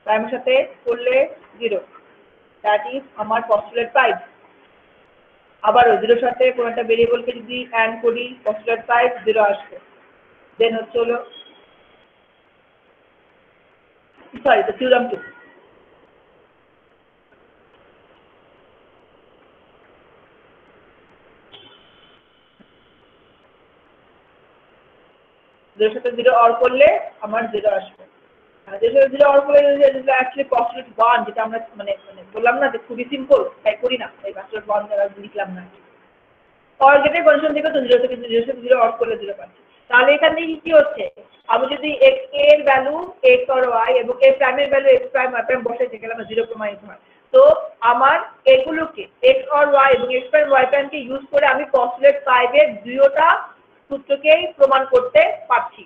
[SPEAKER 1] প্রাইমের সাথে করলে 0, দ্যাট ইজ আমার পস্টুলেট 5। আবারও 0 সাথে কোনো একটা ভেরিয়েবলকে যদি অ্যান্ড করি, পস্টুলেট 5 0 আসবে। দেন হচ্ছে হলো সরি, তো থিওরাম 2। জিরোর সাথে 0 অর করলে আমার 0 আসবে। আর 0 সাথে 0 অর করলে অ্যাকচুয়ালি পস্টুলেট 1, যেটা আমরা মানে মানে বললাম না যে খুবই সিম্পল, তাই করি না, তাই পস্টুলেট 1 দ্বারা লিখলাম না। অর গেটের কন্ডিশন থেকে তো 0 থেকে 0 অর করলে 0 পাচ্ছি। তাহলে এখান থেকে কি হচ্ছে, আমি যদি এক্স এর ভ্যালু এক্স অর ওয়াই এবং এর প্রাইমের value x prime y prime বসাই, সেখানে আমার 0 প্রমাণিত হয়। তো আমার এগুলোকে এক্স অর ওয়াই এবং এক্স প্রাইম ওয়াই প্রাইমকে ইউজ করে আমি পস্টুলেট 5 এর দুইটা সূত্রকেই প্রমাণ করতে পারছি।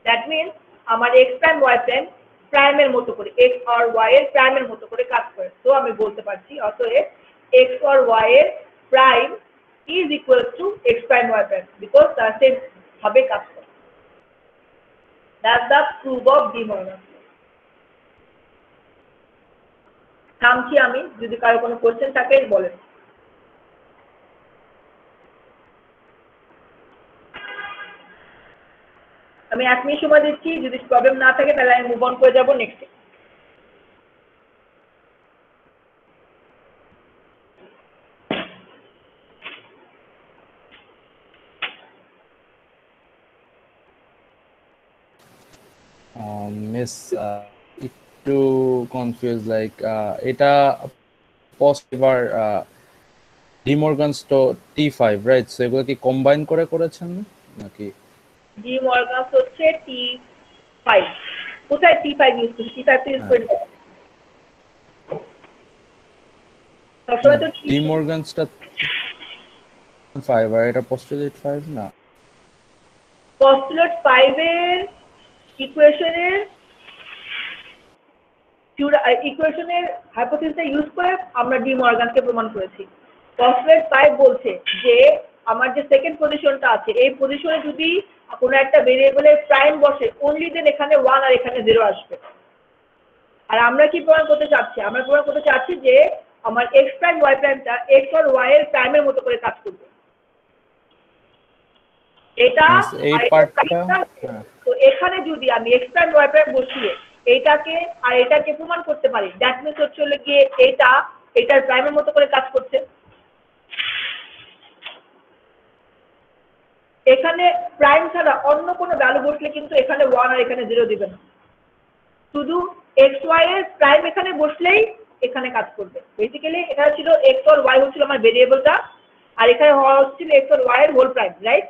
[SPEAKER 1] দ্যাট মিনস আমার এক্স প্রাইম ওয়াই প্রাইম প্রাইমের মতো করে এক্স অর ওয়াই এর প্রাইমের মতো করে কাজ করে। তো আমি বলতে পারছি অতএব এক্স অর ওয়াই এর prime is equal to x prime y prime because তারা সেম ভাবে কাজ করে। That's the proof of De Morgan। থামছি আমি, যদি কারো কোনো কোশ্চেন থাকে বলেন। আমি 1 মিনিট সময় দিচ্ছি, যদি প্রবলেম না থাকে তাহলে আমি মুভ অন করে যাবো নেক্সটে।
[SPEAKER 2] মিস একটু কনফিউজ, লাইক এটা পসিবল ডি মর্গানস তো T5 রাইট, সো এগুলো কি কম্বাইন করে করেছেন নাকি?
[SPEAKER 1] ডি মর্গান হচ্ছে T5। কোথায় T5 ইউজ করছি? T5 তো ইউজ করি না সবসময়। তো
[SPEAKER 2] ডি মর্গানসটা 5 আর এটা পস্টুলেট 5 না?
[SPEAKER 1] পস্টুলেট 5 এর ইকুয়েশনের হাইপোথিসিসটা ইউজ করে আমরা ডি মর্গানকে প্রমাণ করেছি। পস্টুলেট 5 বলছে যে আমার যে সেকেন্ড পজিশনটা আছে, এই পজিশনে যদি কোনো একটা ভেরিয়েবলের প্রাইম বসে, অনলি দেন এখানে 1 আর এখানে 0 আসবে। আর আমরা কি প্রমাণ করতে চাচ্ছি? আমরা প্রমাণ করতে চাচ্ছি যে আমার এক্স প্রাইম ওয়াই প্রাইমটা এক্স আর ওয়াই এর প্রাইমের মতো করে কাজ করবে। এটা
[SPEAKER 2] এই পার্টটা।
[SPEAKER 1] তো এখানে যদি আমি এক্স প্রাইম ওয়াই প্রাইম বসিয়ে এইটাকে আর এটাকে প্রমাণ করতে পারি, দ্যাট মিনস হচ্ছে হলো গিয়ে এটার প্রাইমের মতো করে কাজ করছে। এখানে প্রাইম ছাড়া অন্য কোনো ভ্যালু বসলে কিন্তু এখানে 1 আর এখানে 0 দিবে না, শুধু এক্স ওয়াই এর প্রাইম এখানে বসলেই এখানে কাজ করবে। বেসিক্যালি এটা ছিল এক্স অর ওয়াই হচ্ছিল আমার ভেরিয়েবলটা, আর এখানে হওয়া হচ্ছিল এক্স অর ওয়াই এর whole prime, right?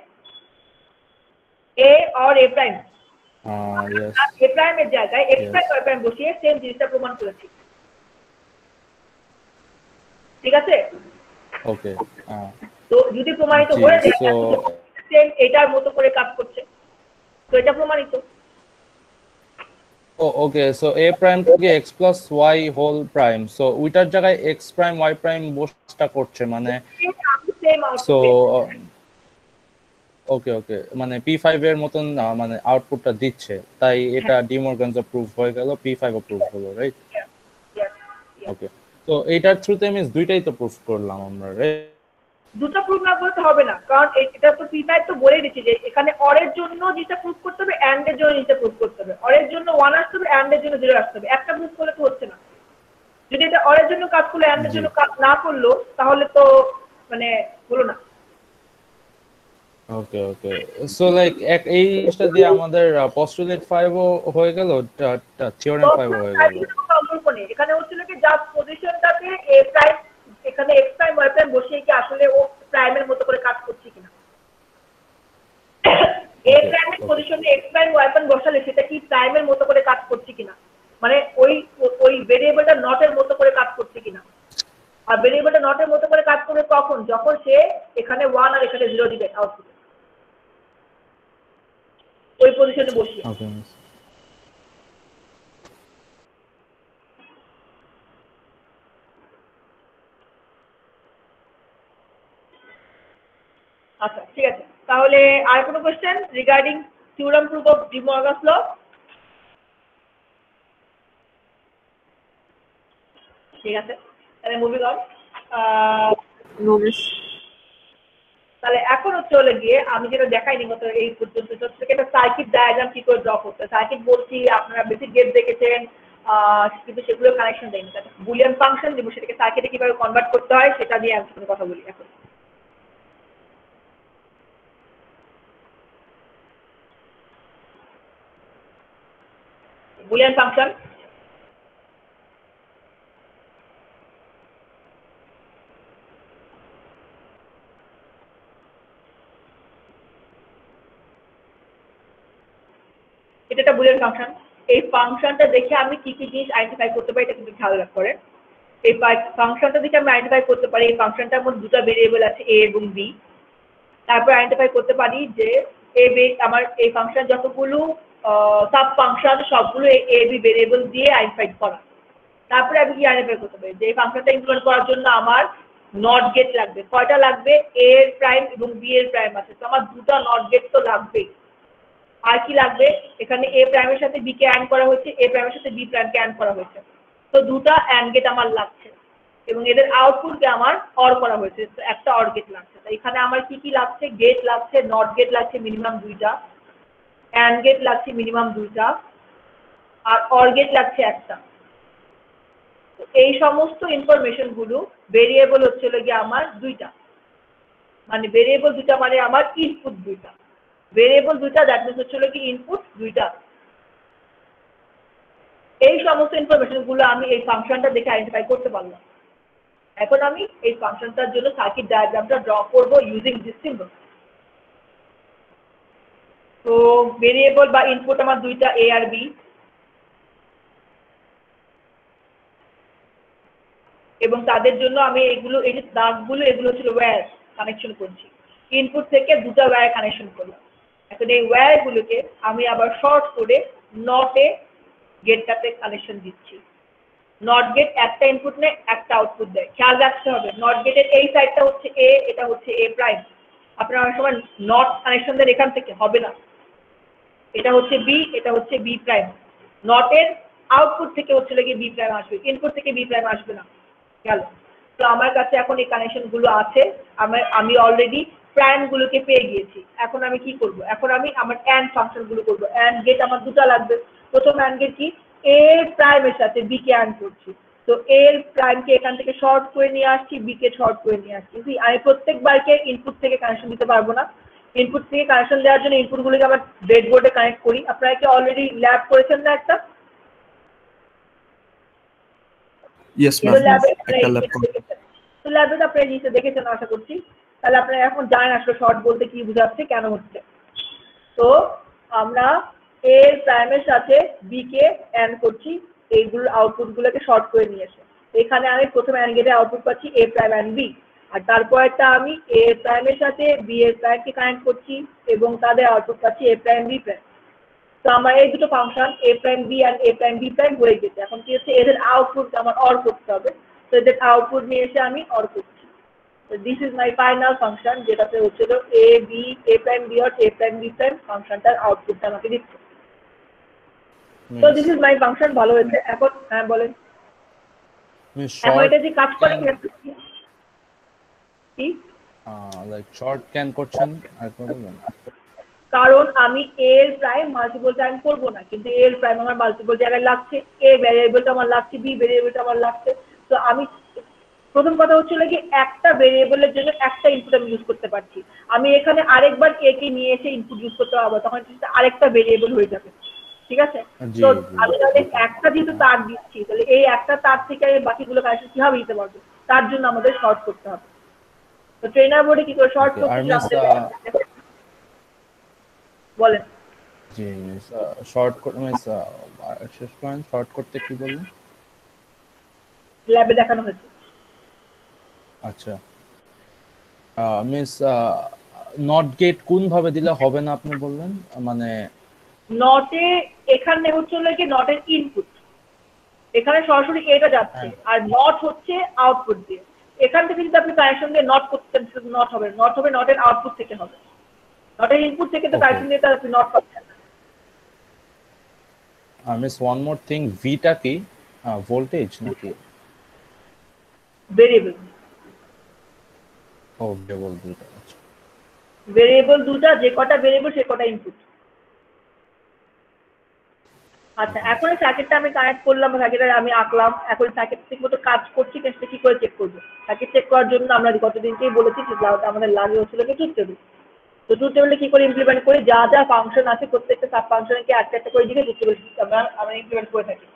[SPEAKER 1] A or a prime,
[SPEAKER 2] yes,
[SPEAKER 1] a প্রাইমের জায়গায় x
[SPEAKER 2] yes,
[SPEAKER 1] prime y prime বসিয়ে সেম জিনিসটা প্রমাণ করেছি, ঠিক আছে?
[SPEAKER 2] okay,
[SPEAKER 1] তো যদি প্রমাণিত
[SPEAKER 2] জি,
[SPEAKER 1] হয়ে যায়
[SPEAKER 2] so
[SPEAKER 1] সেম এটার মতো করে কাজ করছে, তো এটা প্রমাণিত।
[SPEAKER 2] ওকে, সো এ প্রাইম থেকে x plus y whole prime, so ওইটার জায়গায় এক্স প্রাইম ওয়াই প্রাইম বসটা করছে, মানে
[SPEAKER 1] same
[SPEAKER 2] so
[SPEAKER 1] output
[SPEAKER 2] okay okay, মানে P5 এর মতন মানে আউটপুটটা দিচ্ছে, তাই এটা ডিমর্গানস প্রুফ হয়ে গেল, P5 ও প্রুফ হলো, রাইট? ওকে, তো এইটার থ্রুতে আমি দুইটাই তো প্রুফ করলাম আমরা, রাইট?
[SPEAKER 1] দুটো প্রুফ না করতে হবে না, কারণ এটা তো P5 তো বলেই দিচ্ছি যে এখানে অরের জন্য যেটা প্রুফ করতে হবে, অ্যান্ড এর জন্য যেটা প্রুফ করতে হবে। অরের জন্য 1 আসতে হবে, অ্যান্ড এর জন্য 0 আসতে হবে। একটা প্রুফ করলে তো হচ্ছে না। যদি এটা অরের জন্য কাজ করলো, অ্যান্ড এর জন্য কাজ না করলো, তাহলে তো মানে হলো না।
[SPEAKER 2] ওকে ওকে, সো লাইক এই জিনিসটা দিয়ে আমাদের পস্টুলেট 5 ও হয়ে গেল, থিওরেম 5 ও হয়ে গেল।
[SPEAKER 1] এখানে হচ্ছিল কি জাস্ট পজিশনটাতে এ প্রাইম, এখানে এক্স প্রাইম ওয়াই প্রাইম বসিয়ে কি আসলে ও প্রাইমের মতো করে কাজ করছে কিনা, এ প্রাইমের পজিশনে এক্স প্রাইম ওয়াই প্রাইম বসালে সেটা কি প্রাইমের মতো করে কাজ করছে কিনা, মানে ওই ভেরিয়েবলটা নটের মতো করে কাজ করছে কিনা। আর ভেরিয়েবলটা নটের মতো করে কাজ করবে কখন, যখন সে এখানে 1 আর এখানে 0 দিবে আউটপুটে, ওই পজিশনে বসিয়ে।
[SPEAKER 2] ওকে,
[SPEAKER 1] আচ্ছা ঠিক আছে, তাহলে আর কোনো question regarding theorem proof of De Morgan's law? ঠিক আছে, তাহলে মুভিং অন। তাহলে এখন চলে গিয়ে আমি যেটা দেখাইনি মতো এই পর্যন্ত থেকে একটা সার্কিট ডায়াগ্রাম কি করে ড্র করতে। সার্কিট বলছি আপনারা বেসিক গেট দেখেছেন, কিন্তু সেগুলো কানেকশন দেয়নি। বুলিয়ান ফাংশন দিব, সেটাকে সার্কিটে কিভাবে কনভার্ট করতে হয় সেটা নিয়ে আমি কথা বলি এখন। বুলিয়ান ফাংশন এটা একটা বুলিয়ান ফাংশন। এই ফাংশনটা দেখে আমি কি কি জিনিস আইডেন্টিফাই করতে পারি এটা কিন্তু খেয়াল করে। এই ফাংশনটা দেখে আমি আইডেন্টিফাই করতে পারি এই ফাংশনটার মধ্যে দুটো ভেরিয়েবল আছে এ এবং বি। তারপর আইডেন্টিফাই করতে পারি যে আমার এই ফাংশন যতগুলো সাব ফাংশন সবগুলো এ বি ভেরিয়েবল দিয়ে আইডেন্টিফাই করা। তারপরে আমি কি আইডেন্টিফাই করতে পারি যে এই ফাংশনটা ইমপ্লিমেন্ট করার জন্য আমার নট গেট লাগবে। কয়টা লাগবে? এ এর প্রাইম এবং বি এর প্রাইম আছে, তো আমার দুটো নট গেট তো লাগবেই। আর কি লাগবে? এখানে এ প্রাইমের সাথে বি কে অ্যাড করা হয়েছে, এ প্রাইমের সাথে বি প্রাইমকে অ্যাড করা হয়েছে, তো দুটো অ্যান্ড গেট আমার লাগছে এবং এদের আউটপুটকে আমার অর করা হয়েছে, তো একটা অর গেট লাগছে। তো এখানে আমার কি কি লাগছে? গেট লাগছে, নট গেট লাগছে মিনিমাম 2টা, অ্যান্ড গেট লাগছে মিনিমাম 2টা, আর অর গেট লাগছে একটা। তো এই সমস্ত ইনফরমেশন গুলো ভেরিয়েবল হচ্ছিল গিয়ে আমার 2টা, মানে ভেরিয়েবল 2টা মানে আমার ইনপুট 2টা। ভেরিয়েবল 2টা দ্যাট মিন্স হচ্ছিল কি ইনপুট 2টা। এই সমস্ত ইনফরমেশন গুলো আমি এই ফাংশনটা দেখে আইডেন্টিফাই করতে পারলাম। এখন আমি এই ফাংশনটার জন্য সার্কিট ডায়াগ্রামটা ড্র করব ইউজিং দিস সিম্বল। তো ভেরিয়েবল বা ইনপুট আমার 2টা এ আর বি, এবং তাদের জন্য আমি এগুলো, এই যে দাগগুলো এগুলো ছিল ওয়্যার কানেকশন করছি। ইনপুট থেকে 2টা ওয়্যার কানেকশন করলাম। এখন এই ওয়্যারগুলোকে আমি আবার শর্ট করে নটে গেটটাতে কানেকশন দিচ্ছি। নট গেট একটা ইনপুট নেয়, একটা আউটপুট দেয়। খেয়াল রাখতে হবে নট গেটের এই সাইডটা হচ্ছে এ, এটা হচ্ছে এ প্রাইম। আপনারা অনেক সময় নট কানেকশন দেন এখান থেকে, হবে না। এটা হচ্ছে বি, এটা হচ্ছে বি প্রাইম। নটের আউটপুট থেকে হচ্ছে গিয়ে বি প্রাইম আসবে, ইনপুট থেকে বি প্রাইম আসবে না। গেল। তো আমার কাছে এখন এই কানেকশন গুলো আছে, আমি অলরেডি প্রাইম গুলোকে পেয়ে গিয়েছি। এখন আমি কি করব? এখন আমি আমার অ্যান্ড ফাংশন গুলো করবো। অ্যান্ড গেট আমার 2টা লাগবে। প্রথম অ্যান্ড গেট কি? এ প্রাইমের সাথে বি কে অ্যান্ড করছি, তো এর প্রাইমকে এখান থেকে শর্ট করে নিয়ে আসছি, বি কে শর্ট করে নিয়ে আসছি। আমি প্রত্যেকবারকে ইনপুট থেকে কানেকশন দিতে পারবো না। ইনপুট থেকে কানেকশন দেওয়ার জন্য ইনপুট গুলোকে আবার ব্রেডবোর্ডে কানেক্ট করি। আপনারা কি অলরেডি ল্যাব করেছেন না একটা?
[SPEAKER 4] ইয়েস ম্যাম,
[SPEAKER 1] যেহেতু ল্যাবে
[SPEAKER 4] একটা ল্যাব
[SPEAKER 1] দেখেছেন, তো ল্যাবে তো আপনারা জিনিসটা দেখেছেন আশা করছি, তাহলে আপনারা এখন জানেন আসলে শর্ট বলতে কি বোঝাচ্ছে, কেন হচ্ছে। তো আমরা এ প্রাইমের সাথে বি কে অ্যান্ড করছি, এইগুলোর আউটপুটগুলোকে শর্ট করে নিয়ে এসে এখানে আমি প্রথমে অ্যান্ড গেটে আউটপুট পাচ্ছি এ প্রাইম অ্যান্ড বি, আর তারপরটা আমি এ প্রাইমের সাথে বি এর প্রাইমকে কানেক্ট করছি এবং তাদের আউটপুট পাচ্ছি এ প্রাইম বি প্রাইম। তো আমার এই দুটো function a prime b and A prime b prime হয়ে গেছে। এখন কি হচ্ছে, এদের আউটপুট আমার অর করতে হবে, তো এদের আউটপুট নিয়ে এসে আমি অর করছি। So this is my final function, যেটাতে হচ্ছিল a b a prime b or a prime b prime ফাংশনটার আউটপুটটা আমাকে দিচ্ছে। তো দিস ইজ মাই ফাংশন, ভালো হয়েছে। এখন হ্যাঁ বলেন, এখন এটা যে কাজ করে কি
[SPEAKER 2] লাইক শর্ট ক্যান করছেন একবার বলবেন?
[SPEAKER 1] কারণ আমি a এর প্রাইম মাল্টিপল টাইম করব না, কিন্তু a এর প্রাইম আমার মাল্টিপল জায়গায় লাগছে, a ভ্যারিয়েবলটা আমার লাগছে, b ভ্যারিয়েবলটা আমার লাগছে। তো আমি প্রথম কথা হচ্ছিল কি, একটা ভেরিয়েবলের জন্য একটা ইনপুট আমি ইউজ করতে পারছি। আমি এখানে আরেকবার এ কে নিয়ে এসে ইনপুট ইউজ করতে পারবো, তখন সেটা আরেকটা ভেরিয়েবল হয়ে যাবে, ঠিক আছে?
[SPEAKER 2] জি,
[SPEAKER 1] তো
[SPEAKER 2] জি।
[SPEAKER 1] আমি তাহলে একটা যেহেতু তার দিচ্ছি, তাহলে এই একটা তার থেকে আমি বাকিগুলো কানেকশন কিভাবে দিতে পারবো, তার জন্য আমাদের শর্ট করতে হবে। তো ট্রেনার বোর্ডে কি করে শর্ট
[SPEAKER 2] Okay,
[SPEAKER 1] করতে
[SPEAKER 2] আর miss,
[SPEAKER 1] বলেন।
[SPEAKER 2] জি মিস, শর্ট মিস শেষ পয়েন্ট শর্ট করতে কি বললেন?
[SPEAKER 1] ল্যাবে দেখানো হয়েছে।
[SPEAKER 2] আচ্ছা মিস, নট গেট কোন ভাবে দিলে হবে না আপনি বললেন, মানে
[SPEAKER 1] নটে এখানে হচ্ছে কি নটের ইনপুট, এখানে সরাসরি এটা যাচ্ছে, আর নট হচ্ছে আউটপুট দিয়ে। এখান থেকে যদি আপনি কানেকশন দিয়ে নট করতেন, শুধু নট হবে, নট হবে নটের আউটপুট থেকে হবে, নটের ইনপুট থেকে তো
[SPEAKER 2] Okay.
[SPEAKER 1] কানেকশন দিয়ে তার আপনি নট পাচ্ছেন না।
[SPEAKER 2] মিস ওয়ান মোর থিং, ভিটা কি ভোল্টেজ নাকি?
[SPEAKER 1] ভেরিয়েবল,
[SPEAKER 2] ও ভেরিয়েবল ভিটা, আচ্ছা।
[SPEAKER 1] ভেরিয়েবল দুটা, যে কটা ভেরিয়েবল সে কটা ইনপুট। আচ্ছা, এখন এই সার্কিটটা আমি কানেক্ট করলাম, সার্কিটটা আমি আঁকলাম, এখন সার্কিট ঠিক মতো কাজ করছি কিনা সেটা কি করে চেক করবো? সার্কিট চেক করার জন্য আমরা গতদিনকেই বলেছি আমাদের লাগে হচ্ছিল কি ট্রুথ টেবিল। তো ট্রুথ টেবিলে কি করে ইমপ্লিমেন্ট করি, যা যা ফাংশন আছে প্রত্যেকটা সাব ফাংশনকে একটা একটা করে দিকে ট্রুথ টেবিল আমরা ইমপ্লিমেন্ট করে থাকি।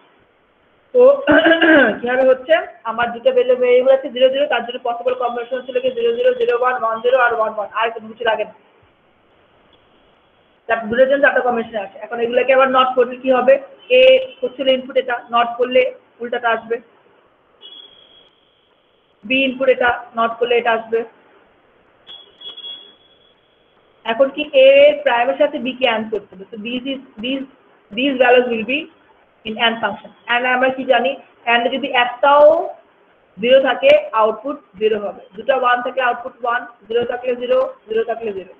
[SPEAKER 1] তো কিভাবে হচ্ছে, আমার দুটো ভেরিয়েবল আছে 0 0, তার জন্য পসিবল কম্বিনেশন হচ্ছিল কি 0 0 0 1 1 0 আর 1 1, আর কোনো কিছু লাগে না, তার দুটোর জন্য একটা কম্বিনেশন আছে। এখন এগুলোকে আবার নট করলে কি হবে, এ হচ্ছিল ইনপুট, এটা নট করলে উল্টাটা আসবে, বি ইনপুট, এটা নট করলে এটা আসবে। এখন কি এ প্রাইমের সাথে বি কে অ্যান্ড করতে হবে, তো this values will be in and function. And আমরা কি জানি, অ্যান্ড যদি একটাও 0 থাকে আউটপুট 0 হবে, দুটো 1 থাকে আউটপুট 1, 0 থাকলে 0, 0 থাকলে 0,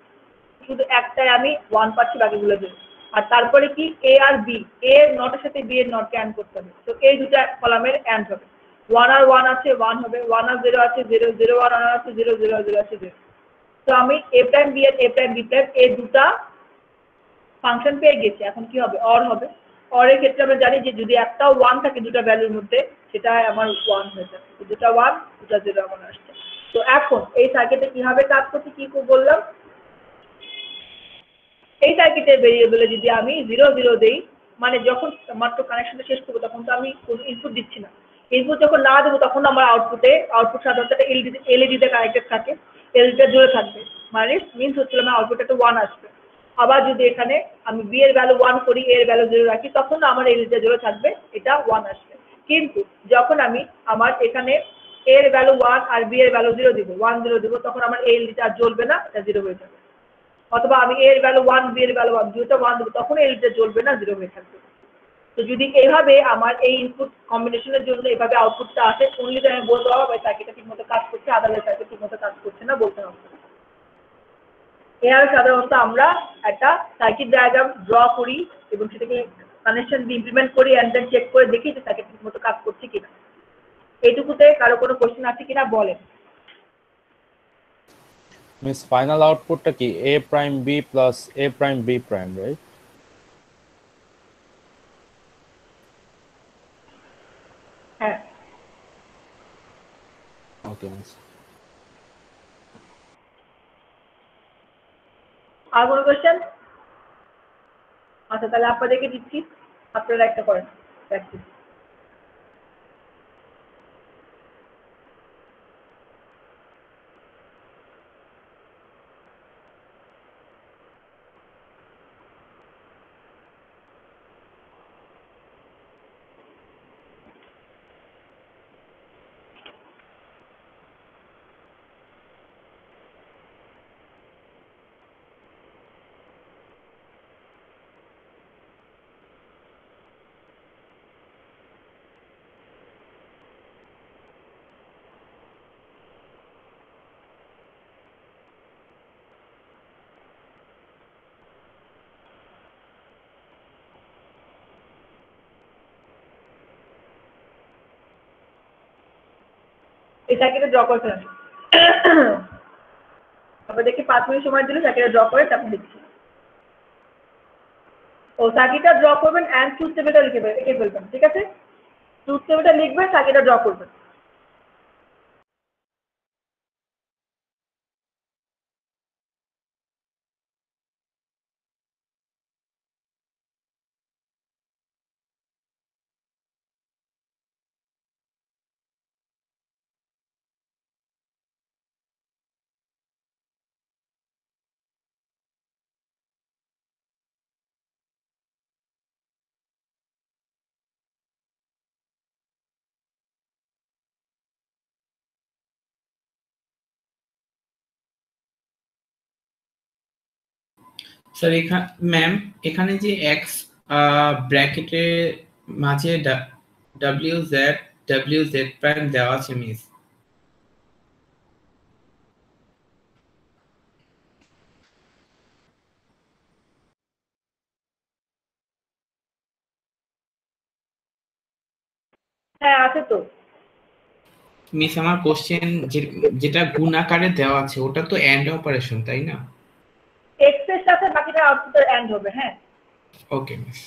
[SPEAKER 1] শুধু একটাই আমি 1 পাচ্ছি, বাকিগুলো 0। আর তারপরে কি এ আর বি, এ এর নটের সাথে বি এর নটকে অ্যান্ড করতে হবে, তো এই দুটো কলামের অ্যান্ড হবে। 1 আর 1 আছে 1 হবে, 1 আর 0 আছে 0, 0 আর 1 আছে 0, 0 আর 0 আছে 0। তো আমি এ prime B R A prime b prime এই দুটা ফাংশন পেয়ে গেছি। এখন কি হবে, অর হবে। অরের ক্ষেত্রে আমরা জানি যে যদি একটাও 1 থাকে দুটা ভ্যালুর মধ্যে, সেটা আমার 1 হয়ে যাবে, দুটা 1 দুটা 0 আমার আসছে। তো এখন এই সার্কিটে কিভাবে কাজ করছে কি বললাম, এই সার্কিটের ভেরিয়েবলে যদি আমি 0 0 দেই, মানে যখন মাত্র কানেকশনটা শেষ করবো তখন তো আমি কোনো ইনপুট দিচ্ছি না, ইনপুট যখন না দেবো তখন আমার আউটপুট সাধারণত এলইডিতে কানেক্টেড থাকে, এলইডিটা জ্বলে থাকবে, মানে মিনস হচ্ছিল আমার আউটপুট একটা 1 আসবে। আবার যদি এখানে আমি বি এর ভ্যালু 1 করি, এর ভ্যালু 0 রাখি, তখন আমার এলইডিটা জ্বলে থাকবে, এটা 1 আসবে। কিন্তু যখন আমি আমার এখানে এর ভ্যালু 1 আর বি এর ভ্যালু 0 দিব, 1 0 দিব, তখন আমার এলইডিটা আর জ্বলবে না, এটা 0 হয়ে যাবে। অথবা আমি এর ভ্যালু 1 বি এর ভ্যালু 1, দুটো 1 দেবো, তখন এলইডিটা জ্বলবে না, 0 হয়ে থাকবে। তো যদি এইভাবে আমার এই ইনপুট কম্বিনেশনের জন্য এইভাবে আউটপুটটা আসে, অনলি দেন আমি বলতে পারবো সার্কিটটা ঠিকমতো কাজ করছে, আদারওয়াইজ সার্কিট ঠিকমতো কাজ করছে না, বলতে হবে। এর সাধারণত আমরা একটা সার্কিট ডায়াগ্রাম ড্র করি এবং সেটাকে কানেকশন দিয়ে ইমপ্লিমেন্ট করি, এন্ড দেন চেক করে দেখি যে সার্কিট ঠিকমতো কাজ করছে কিনা। এইটুকুতে কারো কোনো কোশ্চেন আছে কিনা বলেন।
[SPEAKER 2] মিস ফাইনাল আউটপুটটা কি a prime b plus a prime b prime, right?
[SPEAKER 1] হ্যাঁ,
[SPEAKER 2] ওকে মিস।
[SPEAKER 1] আর কোনো কোশ্চেন? আচ্ছা, তাহলে আপনাদেরকে দিচ্ছি, আপনারা একটা করেন প্র্যাকটিস। এই সার্কিটটা ড্র করে ফেলেন। তারপর দেখি 5 মিনিট সময় দিলে সার্কিটটা ড্র করে তারপর লিখছি। ও সার্কিটটা ড্র করবেন অ্যান্ড ট্রুথ টেবিলটা লিখে ফেলবেন, ঠিক আছে? ট্রুথ টেবিলটা লিখবেন, সার্কিটটা ড্র করবেন।
[SPEAKER 3] স্যার ম্যাম এখানে যে এক্স ব্র্যাকেটের মাঝে ডাব্লিউ জেড প্রাইম দেওয়া আছে মিস।
[SPEAKER 1] হ্যাঁ আছে তো।
[SPEAKER 3] মিস আমার কোশ্চেন যেটা গুণ আকারে দেওয়া আছে ওটা তো এন্ড অপারেশন তাই না?
[SPEAKER 1] এক্স এর সাথে বাকিটা আউটপুটের অ্যান্ড হবে, হ্যাঁ।
[SPEAKER 3] ওকে মিস।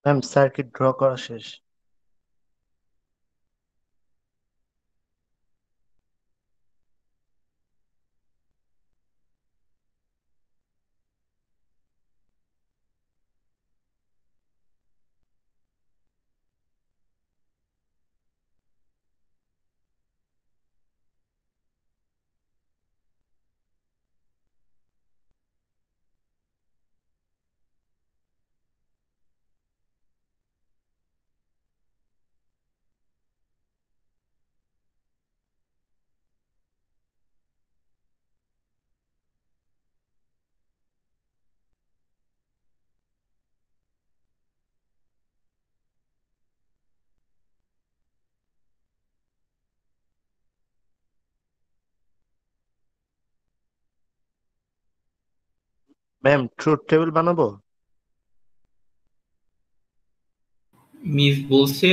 [SPEAKER 4] ম্যাম সার্কিট ড্র করা শেষ। ম্যাম ট্রুথ টেবিল বানাবো?
[SPEAKER 3] মিস বলছে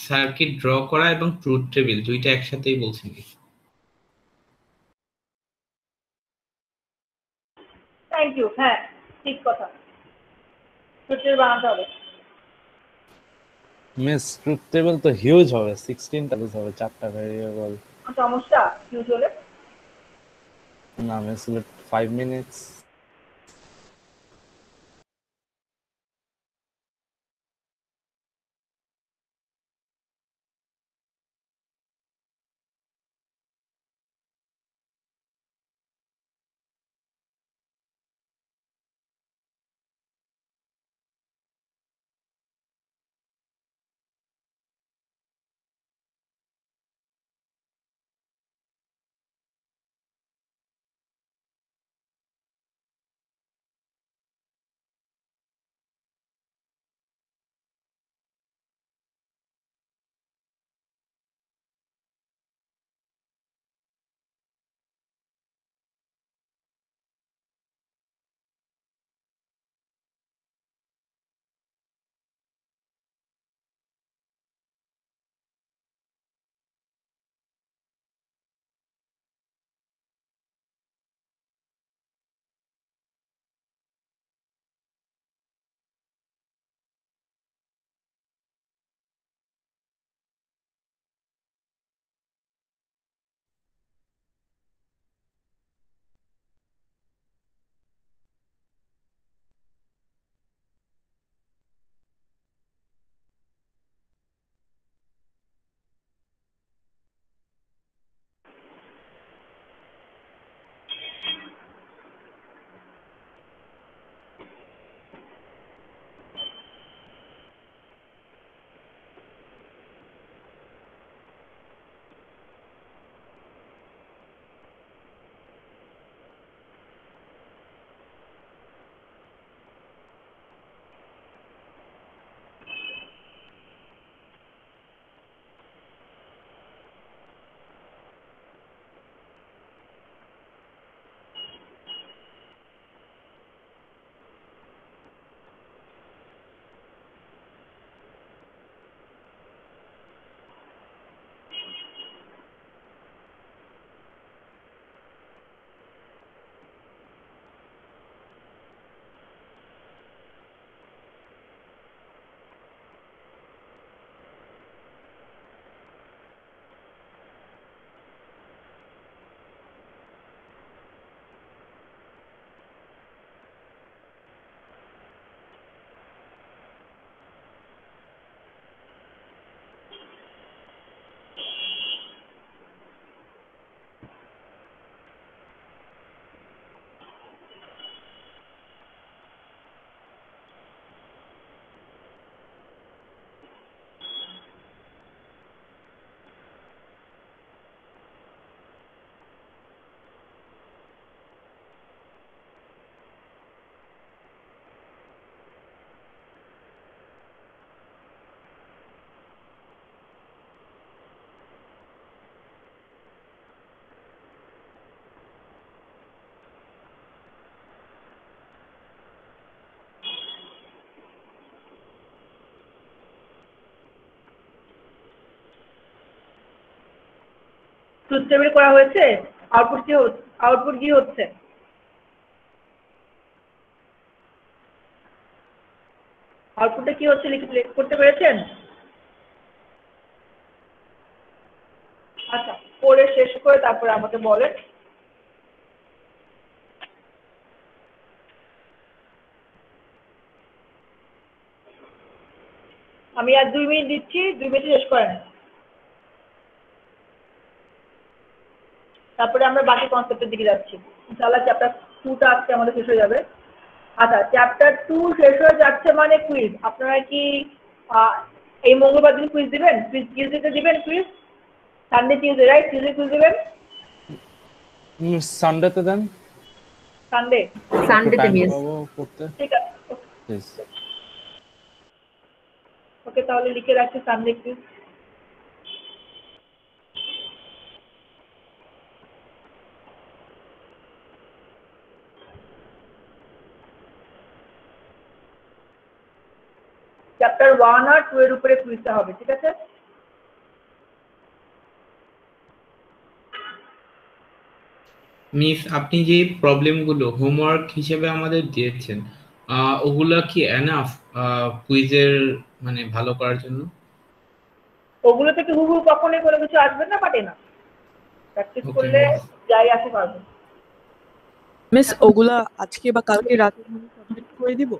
[SPEAKER 3] সার্কিট ড্র করা এবং ট্রুথ টেবিল দুইটা একসাথেই বলছে মিস।
[SPEAKER 1] থ্যাংক ইউ, হ্যাঁ ঠিক কথা, ট্রুথ টেবিল বানাতে হবে।
[SPEAKER 2] মিস ট্রুথ টেবিল তো হিউজ হবে, 16 টেবিলস হবে, 4টা ভেরিয়েবল।
[SPEAKER 1] সমস্যা হিউজ হলে?
[SPEAKER 2] না মিস, 5 মিনিটস।
[SPEAKER 1] ট্রুথ টেবিল করা হয়েছে? আউটপুট কি হচ্ছে? আউটপুটে কি হচ্ছে লিখে করতে পেরেছেন? আচ্ছা, পড়ে শেষ করে তারপরে আমাকে বলেন। আমি আর 2 মিনিট দিচ্ছি, 2 মিনিটে শেষ করেন। তারপরে আমরা বাকি কনসেপ্টের দিকে যাচ্ছি। ইনশাআল্লাহ চ্যাপ্টার 2টা আজকে আমাদের শেষ হয়ে যাবে। আচ্ছা, চ্যাপ্টার 2 শেষ হয়ে যাচ্ছে মানে কুইজ। আপনারা কি এই মঙ্গলবার দিন কুইজ দিবেন? টিউসডেতে দিবেন quiz? Sunday Tuesday, right? Tuesday quiz দিবেন?
[SPEAKER 2] সানডেতে দেন,
[SPEAKER 1] সানডে?
[SPEAKER 2] একটু টাইম পাবো করতে।
[SPEAKER 1] ঠিক আছে,
[SPEAKER 2] প্লিজ।
[SPEAKER 1] ওকে, তাহলে লিখে রাখছি সানডে কুইজ। চ্যাপ্টার 1 আর 2 এর উপরে কুইজটা হবে, ঠিক আছে?
[SPEAKER 3] মিস আপনি যে প্রবলেমগুলো হোমওয়ার্ক হিসেবে আমাদের দিয়েছেন ওগুলা কি এনাফ কুইজের মানে ভালো করার জন্য?
[SPEAKER 1] ওগুলো থেকে হুবহু কখনোই কোনো কিছু আসবে না, পারে না। প্র্যাকটিস
[SPEAKER 3] Okay,
[SPEAKER 1] করলে
[SPEAKER 3] miss.
[SPEAKER 1] যাই আসে পারবে।
[SPEAKER 5] মিস ওগুলা আজকে বা কালকে রাতে সাবমিট করে দিব?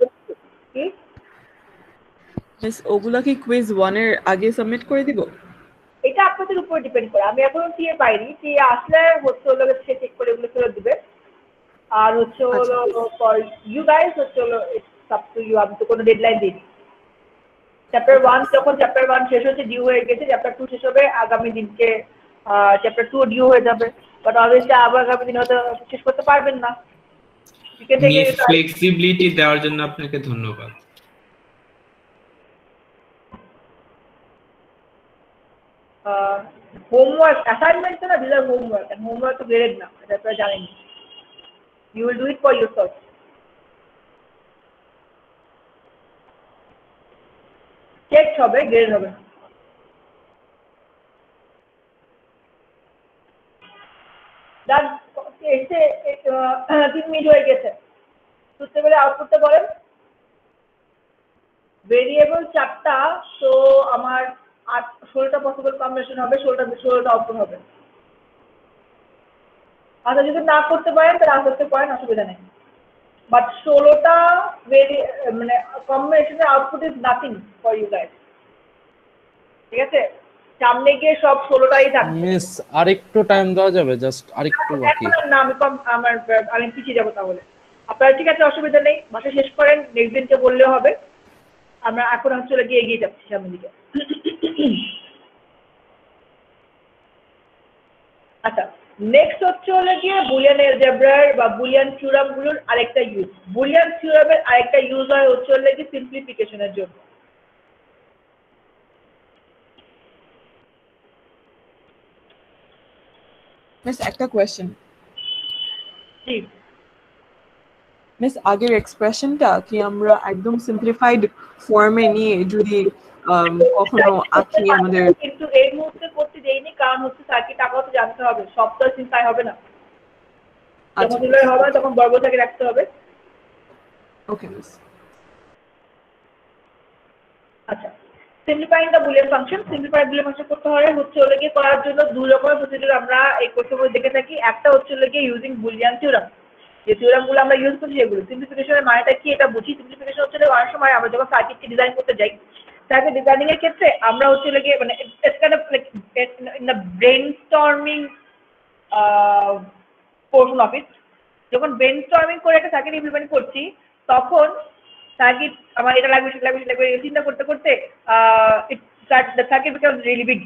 [SPEAKER 1] কি?
[SPEAKER 5] মিস ওগুলা কি কুইজ 1 এর আগে সাবমিট করে দিব?
[SPEAKER 1] এটা আপনাদের উপর ডিপেন্ড করে। আমি এখনো টিএ পাইনি, টিএ আসলে হচ্ছে হলো সে চেক করে এগুলো ফেরত দিবে। আর হচ্ছে হলো ফর ইউ গাইস হচ্ছে হলো ইটস আপ টু ইউ। আমি তো কোনো ডেডলাইন দিইনি। চ্যাপ্টার 1 যখন চ্যাপ্টার 1 শেষ হচ্ছে, ডিউ হয়ে গেছে, চ্যাপ্টার 2 শেষ হবে আগামী দিনকে, চ্যাপ্টার 2 ডিউ হয়ে যাবে। বাট অবভিয়াসলি আগামী দিন হয়তো শেষ করতে পারবেন না।
[SPEAKER 3] মিস ফ্লেক্সিবিলিটি দেওয়ার জন্য আপনাকে ধন্যবাদ।
[SPEAKER 1] হোমওয়ার্ক অ্যাসাইনমেন্ট তো না, this are homework, and homework তো গ্রেডেড না, এটা আপনারা জানেন। You will do it for yourself. Check হবে, গ্রেড হবে না। এসে 3 মিনিট হয়ে গেছে। বুঝতে পেরে আউটপুটটা বলেন। ভেরিয়েবল 4টা, তো আমার 16টা পসিবল কম্বিনেশন হবে, 16টা আউটপুট হবে। আচ্ছা, যদি না করতে পারেন তাহলে আর করতে পারেন, অসুবিধা নেই। বাট 16টা মানে কম্বিনেশনের output is nothing for you guys, ঠিক আছে? সামনে গিয়ে সব 16টাই থাকবে।
[SPEAKER 2] মিস আরেকটু টাইম দেওয়া যাবে? জাস্ট আরেকটু বাকি।
[SPEAKER 1] এখন না, আমি পিছিয়ে যাবো তাহলে। আপনারা ঠিক আছে, অসুবিধা নেই, বাসা শেষ করেন, নেক্সট দিনকে বললেও হবে। আমরা এখন চলে গিয়ে এগিয়ে যাচ্ছি সামনের দিকে। আচ্ছা, নেক্সট হচ্ছে হলো গিয়ে বুলিয়ান এলজেব্রার বা বুলিয়ান থিওরামগুলোর আরেকটা ইউজ। বুলিয়ান থিওরামের আরেকটা ইউজ হয় হচ্ছে হলো গিয়ে সিম্পলিফিকেশনের জন্য।
[SPEAKER 5] মিস একটা কোয়েশ্চেন।
[SPEAKER 1] জি,
[SPEAKER 5] মিস আগের এক্সপ্রেশনটা কি আমরা একদম সিম্পলিফাইড ফর্মে নিয়ে যদি কখনো আঁকি আমাদের?
[SPEAKER 1] কিন্তু এই মুহূর্তে করতে দেইনি, কারণ হচ্ছে সার্কিট আপাতত জানতে হবে, সব তো সিম্পল হবে না। যখন এগুলো হবে তখন বর্গটাকে রাখতে হবে।
[SPEAKER 5] Okay miss.
[SPEAKER 1] আচ্ছা, simplifying the Boolean function. Simplify Boolean function করতে হয় হচ্ছে হলো গিয়ে করার জন্য দুই রকমের প্রসিডিউর আমরা এই কোর্সের মধ্যে দেখে থাকি। একটা হচ্ছে হলো গিয়ে ইউজিং বুলিয়ান থিওরাম। যে থিওরামগুলো আমরা ইউজ করছি সেগুলো। সিম্পলিফিকেশনের মানেটা কি এটা বুঝি। সিম্পলিফিকেশন হচ্ছে অনেক সময় আমরা যখন সার্কিটকে ডিজাইন করতে যাই, সার্কিট ডিজাইনিং এর ক্ষেত্রে আমরা হচ্ছে হলো গিয়ে মানে it's kind of like in the brainstorming portion of it. যখন ব্রেইনস্টর্মিং করে একটা সার্কিট ইমপ্লিমেন্ট করছি, তখন সার্কিট আমার এটা লাগবে সেটা লাগবে সেটা লাগবে চিন্তা করতে করতে the circuit becomes really big.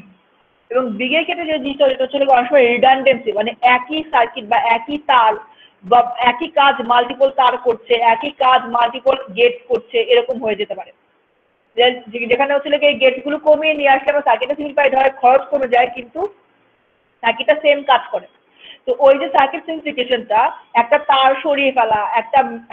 [SPEAKER 1] এবং বিগের ক্ষেত্রে যে জিনিসটা এটা হচ্ছে অনেক সময় রিডান্ডেন্সি, মানে একই সার্কিট বা একই তার বা একই কাজ মাল্টিপল তার করছে, একই কাজ মাল্টিপল গেট করছে, এরকম হয়ে যেতে পারে। যেখানে হচ্ছে এই গেটগুলো কমিয়ে নিয়ে আসলে আমার সার্কিটটা সিম্পলিফাইড হয়, খরচ কমে যায়, কিন্তু সার্কিটটা সেম কাজ করে। তো ওই যে সার্কিট সিম্পলিফিকেশনটা, একটা তার সরিয়ে ফেলা,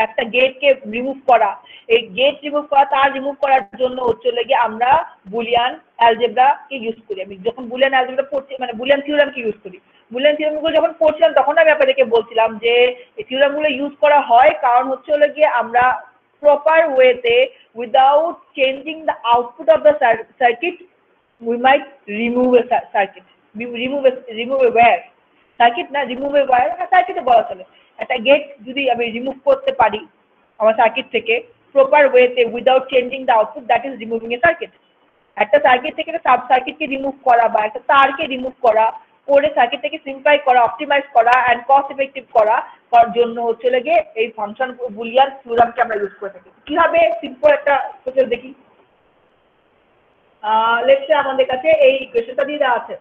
[SPEAKER 1] একটা গেটকে রিমুভ করা, এই গেট রিমুভ করা, তার রিমুভ করার জন্য হচ্ছে গিয়ে আমরা বুলিয়ান অ্যালজেব্রা কে ইউজ করি। আমি যখন বুলিয়ান অ্যালজেব্রা পড়ছি, মানে বুলিয়ান থিওরামকে ইউজ করি। বুলিয়ান থিওরামগুলো যখন পড়ছিলাম তখন আমি আপনাদেরকে বলছিলাম যে এই থিওরামগুলো ইউজ করা হয় কারণ হচ্ছে গিয়ে আমরা প্রপার ওয়েতে without changing the output of the circuit we might remove a circuit, remove a wire, circuit না, রিমুভ এ ওয়্যার, সার্কিটে বলা চলে। একটা গেট যদি আমি রিমুভ করতে পারি আমার সার্কিট থেকে প্রপার ওয়েতে without changing the output, that is removing A circuit. একটা সার্কিট থেকে একটা সাব সার্কিটকে রিমুভ করা বা একটা তারকে রিমুভ করা করে সার্কিটটাকে সিম্পলিফাই করা, অপটিমাইজ করা অ্যান্ড কস্ট এফেক্টিভ করার জন্য হচ্ছে গিয়ে এই ফাংশন বুলিয়ান থিওরামকে আমরা ইউজ করে থাকি। কিভাবে সিম্পল একটা প্রসেস দেখি। লেটস সে আমাদের কাছে এই ইকুয়েশনটা দিয়ে দেওয়া আছে।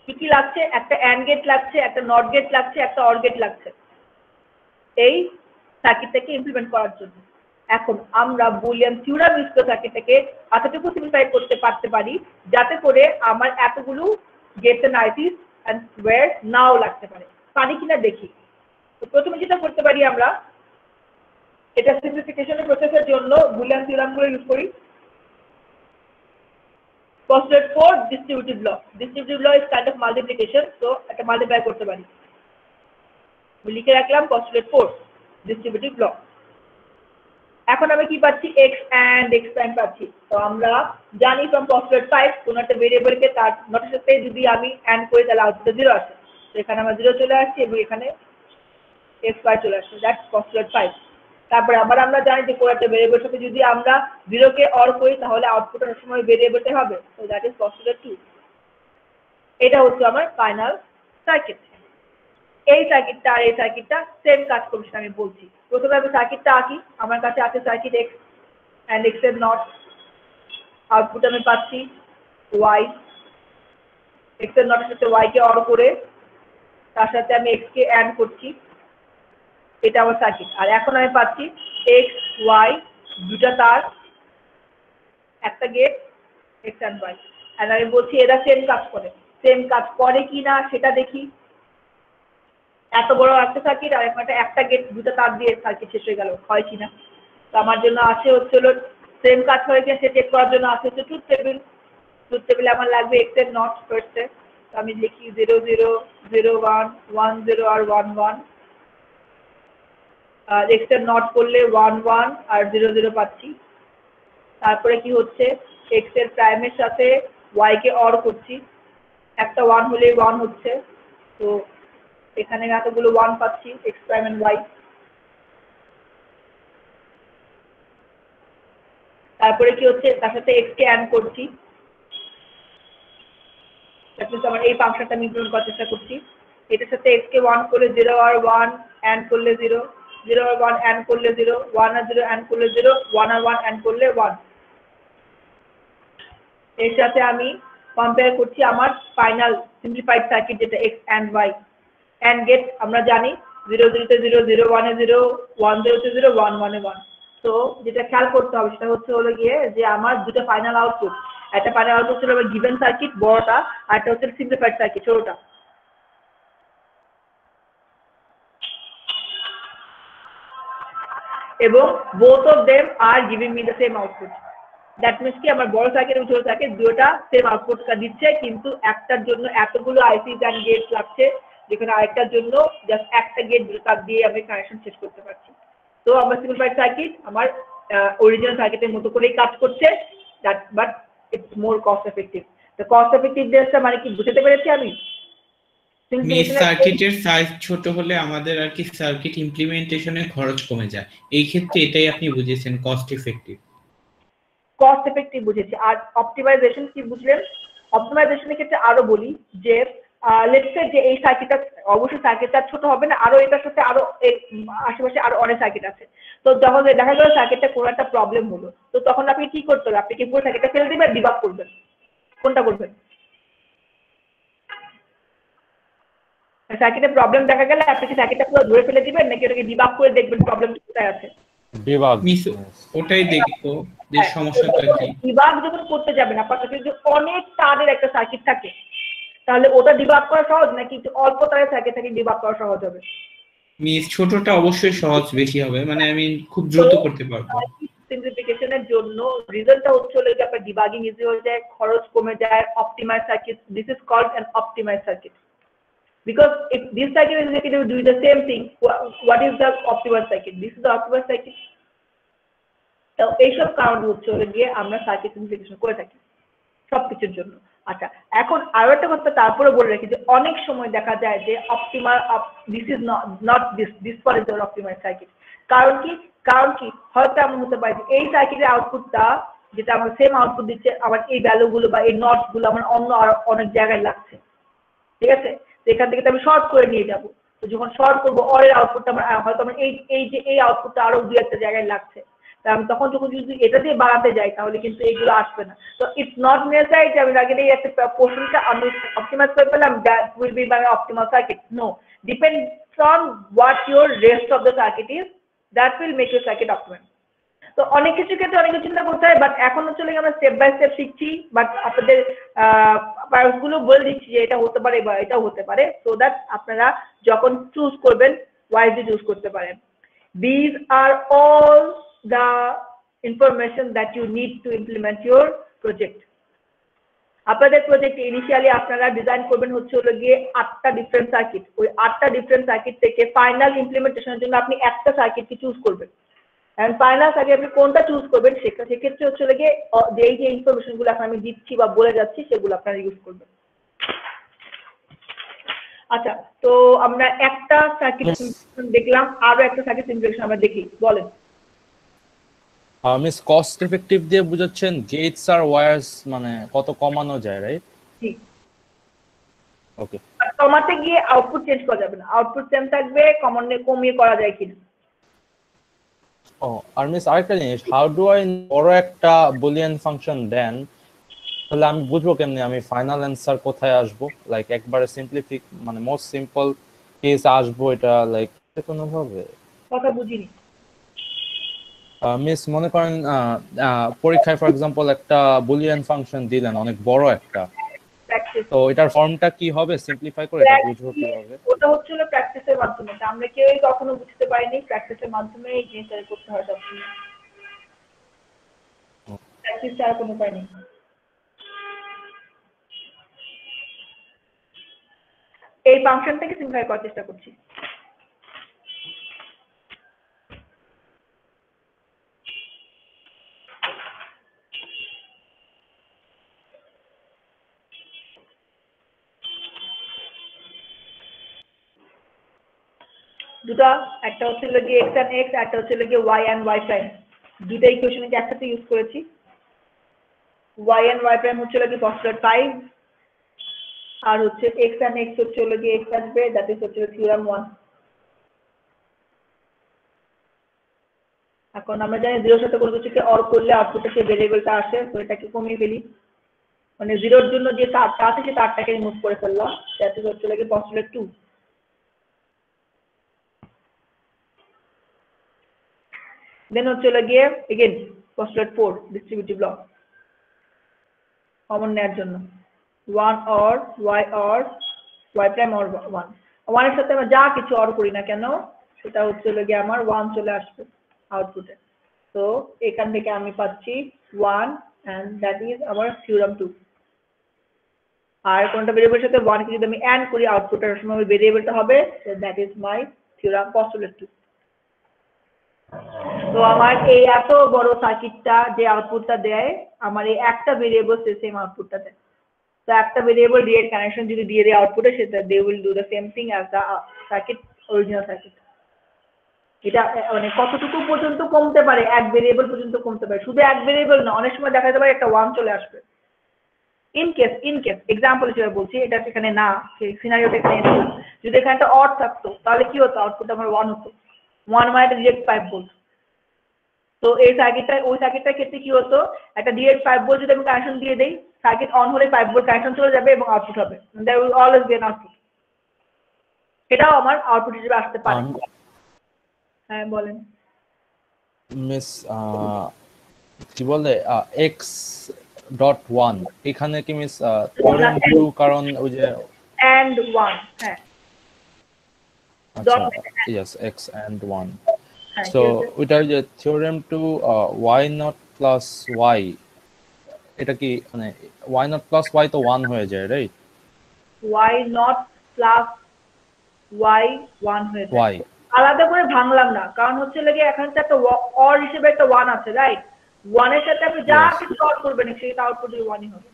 [SPEAKER 1] কি কি লাগছে? একটা অ্যান্ড গেট লাগছে, একটা নট গেট লাগছে, একটা অর গেট লাগছে এই সার্কিটটাকে ইমপ্লিমেন্ট করার জন্য। এখন আমরা বুলিয়ান থিওরাম ইউজ করে সার্কিটটাকে এতটুকু সিম্পলিফাই করতে পারতে পারি যাতে করে আমার এতগুলো gates and ICs and wire নাও লাগতে পারে। পারি কিনা দেখি। তো প্রথমে যেটা করতে পারি আমরা, এটা সিম্পলিফিকেশনের প্রসেসের জন্য বুলিয়ান থিওরামগুলো ইউজ করি। Postulate 4 distributive law. Distributive law is kind of multiplication, so একটা মাল্টিপ্লাই করতে পারি। আমি লিখে রাখলাম postulate 4 distributive law। এখন আমি কি পাচ্ছি? x and x prime পাচ্ছি। তো আমরা জানি from postulate 5 কোন একটা ভেরিয়েবলকে তার নটের সাথে যদি আমি and করি তাহলে আউটপুটে 0 আসে। তো এখানে আমার 0 চলে আসছে এবং এখানে x বার চলে আসছে। That's postulate 5। তারপরে আবার আমরা জানি যে কোন একটা ভেরিয়েবলের সাথে যদি আমরা 0 কে অর করি তাহলে আউটপুটের সময় ভেরিয়েবলটা হবে। So that is postulate 2। এটা হচ্ছে আমার ফাইনাল সার্কিট। এই সার্কিটটা আর এই সার্কিটটা সেম কাজ করছে আমি বলছি। প্রথমে আমি সার্কিটটা আঁকি। আমার কাছে আছে সার্কিট x and x এর নট। আউটপুট আমি পাচ্ছি y। x এর নটের সাথে y কে অর করে তার সাথে আমি x কে অ্যাড করছি। এটা আমার সার্কিট। আর এখন আমি পাচ্ছি x y দুটো তার, একটা গেট x and y। আর আমি বলছি এরা সেম কাজ করে। সেম কাজ করে কিনা সেটা দেখি। এত বড় একটা সার্কিট আর একটা গেট দুটো তার দিয়ে সার্কিট শেষ হয়ে গেল, হয় কিনা। তো আমার জন্য আছে হচ্ছে সেম কাজ হয় কিনা সেটা চেক করার জন্য আছে হচ্ছে ট্রুথ টেবিল। ট্রুথ টেবিলে আমার লাগবে x এর নট ফার্স্টে। তো আমি লিখি 0 0 0 1 1 0 আর 1 1। x এর নট করলে 1 1 আর 0 0 পাচ্ছি। তারপরে কি হচ্ছে? x এর প্রাইমের সাথে y কে অর করছি। একটা 1 হলে 1 হচ্ছে। তো এখানে এতগুলো 1 পাচ্ছি x প্রাইম এন্ড y। তারপরে কি হচ্ছে? তার সাথে x কে অ্যাড করছি। তারপরে আমার এই ফাংশনটা আমি ইমপ্লিমেন্ট করার চেষ্টা করছি। এটার সাথে x কে 1 করলে 0 আর 1 অ্যাড করলে 0, 0 আর 1 অ্যাড করলে 0, 1 আর 0 অ্যাড করলে 0, 1 আর 1 অ্যাড করলে 1। এর সাথে আমি কম্পেয়ার করছি আমার ফাইনাল সিম্পলিফাইড সার্কিট যেটা x and y। And gate আমরা জানি 0 0 তে 0, 0 1 এ 0, 1 0 তে 0, 1 1 এ 1। তো যেটা খেয়াল করতে হবে সেটা হলো গিয়ে যে আমার দুটো ফাইনাল আউটপুট, একটা ফাইনাল আউটপুট ছিল আমার গিভেন সার্কিট বড়টা, আর একটা হচ্ছে সিম্পলিফাইড সার্কিট ছোটটা। এবং both of them are giving me the same output. That means কি আমার বড় সার্কিট এবং ছোট সার্কিট দুটোটা সেম আউটপুটটা দিচ্ছে, কিন্তু একটার জন্য এতগুলো আইসি অ্যান্ড গেট লাগছে যেখানে আরেকটার জন্য জাস্ট একটা গেট দুটো তার দিয়ে আমি কানেকশন শেষ করতে পারছি। তো আমার সিম্পলিফাইড সার্কিট আমার অরিজিনাল সার্কিটের মতো করেই কাজ করছে, but it's more cost effective. তো কস্ট এফেক্টিভনেসটা মানে কি বুঝতে পেরেছি আমি?
[SPEAKER 3] সার্কিটের সাইজ ছোট হলে আমাদের আর কি সার্কিট ইমপ্লিমেন্টেশনের খরচ কমে যায়। এই ক্ষেত্রে এটাই আপনি বুঝেছেন কস্ট এফেক্টিভ।
[SPEAKER 1] কস্ট এফেক্টিভ বুঝেছি। আর অপটিমাইজেশন কি বুঝলেন? অপটিমাইজেশনের ক্ষেত্রে আরো বলি যে লেটস সে যে এই সার্কিটটা অবশ্যই সার্কিটটা ছোট হবে না, আরো এটার সাথে আরো আশেপাশে আরো অনেক সার্কিট আছে। তো যখন দেখা গেল সার্কিটটা কোনো একটা প্রবলেম হলো, তো তখন আপনি কি করতে হবে? আপনি কি পুরো সার্কিটটা ফেলে দিবেন, ডিবাগ করবেন? কোনটা করবেন? সার্কিটের প্রবলেম দেখা গেলে আপনি কি সার্কিটটা পুরো ধরে ফেলে দিবেন নাকি ওটাকে ডিবাগ করে দেখবেন প্রবলেম কোথায় আছে?
[SPEAKER 2] ডিবাগ।
[SPEAKER 3] মিস ওটাই দেখবো যে সমস্যাটা কি।
[SPEAKER 1] ডিবাগ যখন করতে যাবেন আপনার কাছে যদি অনেক তারের একটা সার্কিট থাকে তাহলে ওটা ডিবাগ করা সহজ নাকি অল্প তারের সার্কিট থাকে ডিবাগ করা সহজ হবে?
[SPEAKER 3] মিস ছোটটা অবশ্যই সহজ বেশি হবে, মানে আমি খুব দ্রুত করতে পারবো।
[SPEAKER 1] সিম্পলিফিকেশনের জন্য রিজনটা হচ্ছে হলো যে আপনার ডিবাগিং ইজি হয়ে যায়, খরচ কমে যায়, optimise circuit, this is called an optimise circuit. Because if this circuit is executive doing the same thing, what is the optimal circuit? This is the optimal circuit. তো এইসব কারণ হচ্ছে গিয়ে আমরা সার্কিট সিম্পলিফিকেশন করে থাকি সবকিছুর জন্য। আচ্ছা, এখন আরো একটা কথা তারপরে বলে রাখি যে অনেক সময় দেখা যায় যে optimal this is not this for is the optimise circuit. কারণ কি হয়তো এমন হতে পারে যে এই সার্কিটের আউটপুটটা যেটা আমার সেম আউটপুট দিচ্ছে আমার এই ভ্যালুগুলো বা এই নটগুলো আমার অন্য অনেক জায়গায় লাগছে, ঠিক আছে? এখান থেকে আমি শর্ট করে নিয়ে যাবো, তো যখন শর্ট করবো অরের আউটপুটটা আমার হয়তো আমার এই আউটপুটটা আরো দুই একটা জায়গায় লাগছে, আমি তখন যখন যদি এটা দিয়ে বাড়াতে যাই তাহলে কিন্তু এইগুলো আসবে না। তো ইটস নট নেসেসারি যে আমি আগে এই একটা পোর্শনটা আমি অপটিমাইজ করে পেলাম that will be my optimal circuit. No, depends on what your rest of the circuit is, that will make your circuit optimal. তো অনেক কিছু ক্ষেত্রে অনেক কিছু চিন্তা করতে হয়, বাট এখন হচ্ছে আমরা স্টেপ বাই স্টেপ শিখছি, বাট আপনাদের গুলো বলে দিচ্ছি যে এটা হতে পারে বা এটাও হতে পারে, সো দ্যাট আপনারা যখন চুজ করবেন ওয়াইজলি চুজ করতে পারেন। These are all the information that you need to implement your project. আপনাদের প্রজেক্ট ইনিশিয়ালি আপনারা ডিজাইন করবেন হচ্ছে হলো গিয়ে 8টা ডিফারেন্ট সার্কিট। ওই 8টা ডিফারেন্ট সার্কিট থেকে ফাইনাল ইমপ্লিমেন্টেশনের জন্য আপনি একটা সার্কিটকে চুজ করবেন। এন্ড ফাইনাল সার্কিট আপনি কোনটা চুজ করবেন সেক্ষেত্রে হচ্ছে হলো গিয়ে যে ইনফরমেশনগুলো এখন আমি দিচ্ছি বা বলে যাচ্ছি সেগুলো আপনারা ইউজ করবেন। আচ্ছা, তো আমরা একটা সার্কিট দেখলাম, আরো একটা সার্কিট সিমুলেশন আমরা দেখি, বলেন।
[SPEAKER 2] মিস কস্ট এফেক্টিভ দিয়ে বুঝাচ্ছেন গেটস আর ওয়্যারস মানে কত কমানো যায়, রাইট?
[SPEAKER 1] জি,
[SPEAKER 2] ওকে।
[SPEAKER 1] কমাতে গিয়ে আউটপুট চেঞ্জ করা যাবে না, আউটপুট সেম থাকবে, কমিয়ে করা যায় কিনা।
[SPEAKER 2] ও, আর মিস আরেকটা জিনিস, হাউ ডু আই বড় একটা বুলিয়ান ফাংশন দেন তাহলে আমি বুঝবো কেমনে আমি ফাইনাল অ্যান্সার কোথায় আসবো? লাইক একবারে সিম্পলিফিক মানে মোস্ট সিম্পল কেস আসবো এটা লাইক কোনো ভাবে?
[SPEAKER 1] কথা বুঝিনি।
[SPEAKER 2] মিস মনে করেন পরীক্ষায় ফর এক্সাম্পল একটা বুলিয়ান ফাংশন দিলেন অনেক বড় একটা, তো এটার ফর্মটা কি হবে সিম্পলিফাই করে এটা বুঝবো কিভাবে?
[SPEAKER 1] ওটা হচ্ছে প্র্যাকটিসের মাধ্যমে, আমরা কেউই কখনো বুঝতে পারিনি, প্র্যাকটিসের মাধ্যমে এই জিনিসটা করতে হয় সবসময়, প্র্যাকটিস ছাড়া কোনো উপায় নেই। এই ফাংশনটাকে সিম্পলিফাই করার চেষ্টা করছি। দুটা, একটা হচ্ছে গিয়ে এক্স অ্যান্ড এক্স, একটা হচ্ছে গিয়ে ওয়াই অ্যান্ড ওয়াই প্রাইম, দুটা ইকুয়েশনকে একসাথে ইউজ করেছি। ওয়াই অ্যান্ড ওয়াই প্রাইম হচ্ছে গিয়ে পস্টুলেট 5, আর হচ্ছে এক্স অ্যান্ড এক্স হচ্ছে গিয়ে এক্স আসবে, দ্যাট ইজ হচ্ছে থিওরাম 1। এখন আমরা জানি জিরোর সাথে কোনো কিছুকে অর করলে আউটপুটে যে ভেরিয়েবলটা আসে, তো এটাকে কমিয়ে ফেলি, মানে জিরোর জন্য যে তারটা আছে সেই তারটাকে রিমুভ করে ফেললাম, দ্যাট ইজ হচ্ছে গিয়ে পস্টুলেট 2। দেন হচ্ছে গিয়ে এগেন পস্টুলেট 4, ডিস্ট্রিবিউটিভ ল কমন নেওয়ার জন্য 1 অর ওয়াই প্রাইম অর 1, 1 এর সাথে আমরা যা কিছু অর করি না কেন সেটা হচ্ছে গিয়ে আমার 1 চলে আসবে আউটপুটে। তো এখান থেকে আমি পাচ্ছি 1 এন্ড দ্যাট ইজ আমার থিওরাম 2। আর কোনটা ভেরিয়েবলের সাথে 1 কে যদি আমি এন্ড করি আউটপুটের সময় ভেরিয়েবলটা হবে, that is my theorem postulate 2। তো আমার এই এত বড় সার্কিটটা যে আউটপুটটা দেয় আমার এই একটা ভেরিয়েবল সেম আউটপুটটা দেয়। তো একটা ভেরিয়েবল ডিরেক্ট কানেকশন যদি দিয়ে দেয় আউটপুটে, সেটা they will do the same thing as the circuit, original circuit. এটা মানে কতটুকু পর্যন্ত কমতে পারে, এক ভেরিয়েবল পর্যন্ত কমতে পারে, শুধু এক ভেরিয়েবল না, অনেক সময় দেখা যেতে পারে একটা 1 চলে আসবে। ইন কেস এক্সাম্পল হিসেবে বলছি, এটা এখানে না, সিনারিওটা এখানে এসেছে, যদি এখানে একটা অড থাকতো তাহলে কি হতো, আউটপুট আমার 1 হতো, 1 মানে একটা ডিরেক্ট 5 ভোল্ট। তো এই ওই সার্কিটটার ক্ষেত্রে কি হতো, একটা ডিরেক্ট 5 ভোল্ট যদি আমি কানেকশন দিয়ে দেই, সার্কিট অন হলে 5 ভোল্ট কানেকশন চলে যাবে এবং আউটপুট হবে, there will always be an output. এটাও আমার আউটপুট হিসেবে আসতে পারে। হ্যাঁ বলেন।
[SPEAKER 2] মিস কি বলে x.1 এখানে কি মিস থিওরেম 2 কারণ ওই যে
[SPEAKER 1] and 1 হ্যাঁ
[SPEAKER 2] আচ্ছা
[SPEAKER 1] dot
[SPEAKER 2] yes x and 1
[SPEAKER 1] হ্যাঁ
[SPEAKER 2] সো
[SPEAKER 1] কি হচ্ছে
[SPEAKER 2] ওইটা ওই যে theorem 2 y not plus y এটা কি মানে y not plus y তো 1 হয়ে যায় right
[SPEAKER 1] y not plus y 1 হয়ে যায়
[SPEAKER 2] y
[SPEAKER 1] আলাদা করে ভাঙলাম না কারণ হচ্ছে লাগে এখানে তো একটা অর হিসেবে একটা 1 আছে রাইট 1 এর সাথে আপনি যা
[SPEAKER 2] Yes.
[SPEAKER 1] কিছু অর করবেন সেটা আউটপুট 1ই হবে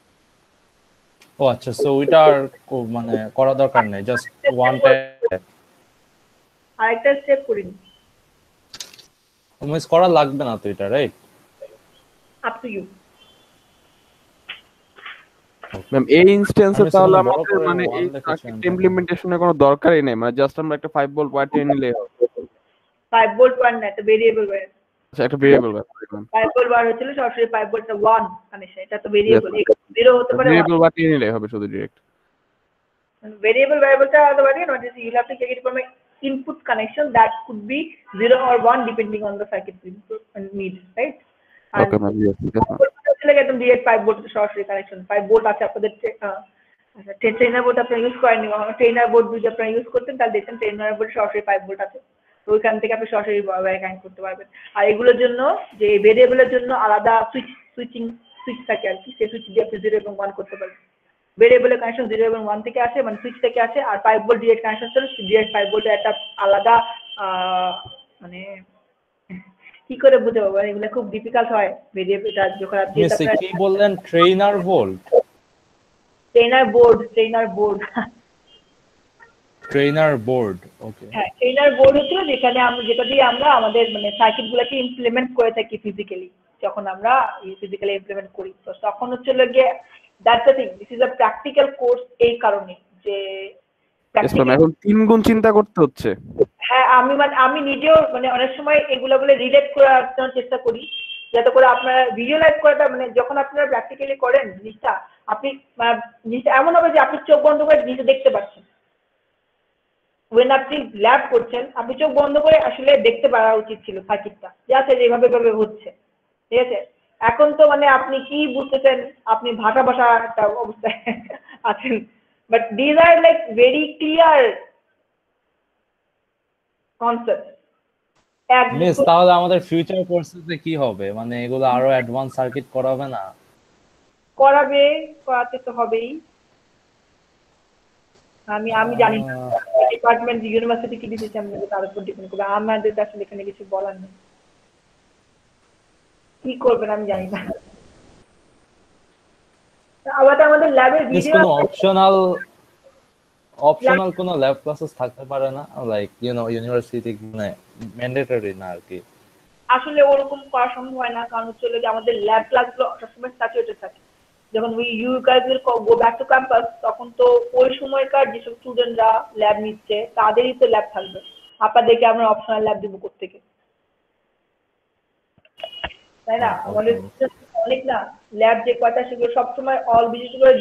[SPEAKER 2] ও আচ্ছা সো ওইটা আর মানে করা দরকার নেই জাস্ট ওয়ানটা
[SPEAKER 1] আরেকটা স্টেপ করিনি
[SPEAKER 2] মিস করা লাগবে না তো এটা write
[SPEAKER 1] up to you
[SPEAKER 6] ma'am এই ইনস্ট্যান্সে
[SPEAKER 2] আমি
[SPEAKER 6] তাহলে
[SPEAKER 2] সেখানে বড়
[SPEAKER 6] আমাদের
[SPEAKER 2] করে
[SPEAKER 6] মানে
[SPEAKER 2] ওয়ান
[SPEAKER 6] এই
[SPEAKER 2] লিখেছেন
[SPEAKER 6] সার্কিট ইমপ্লিমেন্টেশনের কোনো দরকারই নেই, মানে জাস্ট আমরা একটা 5 ভোল্ট ওয়্যার টেনে নিলেই হবে।
[SPEAKER 1] 5 ভোল্ট 1 না এটা ভেরিয়েবল ওয়্যার
[SPEAKER 6] আচ্ছা, একটা ভেরিয়েবল ব্যাপার ম্যাম।
[SPEAKER 1] 5 ভোল্ট বার হচ্ছিল সরাসরি 5 ভোল্টটা 1 কানেকশন এটা তো ভেরিয়েবল 0 হতে পারে 1
[SPEAKER 6] ভেরিয়েবল বা টেনে নিলেই হবে শুধু ডিরেক্ট।
[SPEAKER 1] variable variableটা হতে পারে not just you have to take it from a input connection that could be 0 or 1 depending on the circuit input and needs right and
[SPEAKER 6] okay ma'am, yes ma'am.
[SPEAKER 1] like একদম direct 5 volt সরাসরি connection 5 volt আছে আপনাদের আচ্ছা trainer board আপনারা use করেননি trainer board যদি আপনারা use করতেন তাহলে দেখতেন ট্রেনার বোর্ড সরাসরি 5 ভোল্ট আছে তো ওইখান থেকে আপনি সরাসরি ওয়্যার কানেক্ট করতে পারবেন আর এগুলোর জন্য যে ভেরিয়েবলের জন্য আলাদা সুইচ থাকে আর কি সেই সুইচ দিয়ে আপনি 0 এবং 1 করতে পারবেন ভেরিয়েবলের কানেকশন 0 এবং 1 থেকে আসে মানে সুইচ থেকে আসে আর 5 ভোল্ট ডিরেক্ট কানেকশন ছিল ডিরেক্ট 5 ভোল্টের একটা আলাদা মানে কি করে বুঝতে পারবো এগুলো খুব ডিফিকাল্ট হয় ভেরিয়েবলটা যখন আপনি
[SPEAKER 2] মিস কি বললেন trainer volt
[SPEAKER 1] trainer board
[SPEAKER 2] trainer board ওকে
[SPEAKER 1] হ্যাঁ ট্রেনার বোর্ড হচ্ছে যেখানে আমরা যেটা দিয়ে আমরা আমাদের মানে সার্কিটগুলোকে ইমপ্লিমেন্ট করে থাকি ফিজিক্যালি যখন আমরা ফিজিক্যালি ইমপ্লিমেন্ট করি তো তখন হচ্ছে লাগে that's the thing this is a practical course এই কারণে যে
[SPEAKER 6] এখন 3 গুণ চিন্তা করতে হচ্ছে।
[SPEAKER 1] হ্যাঁ আমি নিজেও মানে অনেক সময় এগুলো বলে রিলেট করার চেষ্টা করি যাতে করে আপনারা ভিজুয়ালাইজ করাটা মানে যখন আপনারা প্র্যাকটিক্যালি করেন জিনিসটা আপনি জিনিসটা এমন হবে যে আপনি চোখ বন্ধ করে জিনিসটা দেখতে পাচ্ছেন when আপনি ল্যাব করছেন আপনি চোখ বন্ধ করে আসলে দেখতে পারা উচিত ছিল সার্কিটটা যে আচ্ছা যেভাবে ভাবে হচ্ছে ঠিক আছে এখন তো মানে আপনি কি বুঝতেছেন আপনি ভাষা একটা অবস্থায় আছেন but these are like very clear concept
[SPEAKER 2] miss তাহলে আমাদের ফিউচার কোর্সেসে কি হবে মানে এগুলো আরো অ্যাডভান্স সার্কিট করাবে না
[SPEAKER 1] করাতে তো হবেই আমি জানি না ডিপার্টমেন্ট ইউনিভার্সিটি কি ডিসিশন নেবে তার উপর ডিপেন্ড করবে আমাদের তো আসলে এখানে কিছু বলার নেই কি করবেন আমি জানি না আবার আমাদের ল্যাবের ভিডিও
[SPEAKER 2] কোনো অপশনাল কোনো ল্যাব ক্লাসেস থাকতে পারে না লাইক ইউনিভার্সিটি মানে ম্যান্ডেটরি না আর কি
[SPEAKER 1] আসলে ওরকম করা সম্ভব হয় না কারণ হচ্ছে যে আমাদের ল্যাব ক্লাসগুলো সবসময় স্যাচুরেটেড থাকে যখন you guys will go back to campus তখন তো ওই সময়কার যেসব স্টুডেন্টরা ল্যাব নিচ্ছে তাদেরই তো ল্যাব থাকবে আপনাদেরকে আমরা অপশনাল ল্যাব দিব কোত্থেকে তাই না আমাদের অনেক না ল্যাব যে কয়টা সেগুলো সবসময় বিশেষ করে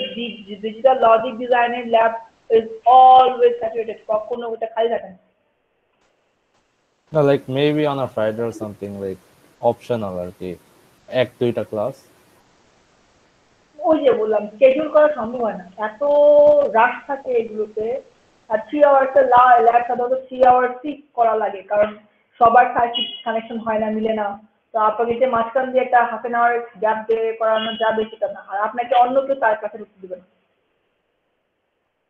[SPEAKER 1] ডিজিটাল লজিক ডিজাইনের ল্যাব ইজ অলওয়েজ স্যাচুরেটেড কখনো ওটা খালি থাকে না
[SPEAKER 2] No, like maybe on a Friday or something like optional আর কি 1-2টা ক্লাস
[SPEAKER 1] ওই যে বললাম স্কেডিউল করা সম্ভব হয় না এত রাশ থাকে এগুলোতে আর 3 আওয়ার্স ল্যাব সাধারণত 3 আওয়ার্সই করা লাগে কারণ সবার সার্কিট কানেকশন হয় না মিলে না তো আপনাকে যে মাঝখান দিয়ে একটা হাফ অ্যান আওয়ার গ্যাপ দিয়ে করানো যাবে সেটা না আর আপনাকে অন্য কেউ তার কাছে ঢুকতে দেবে না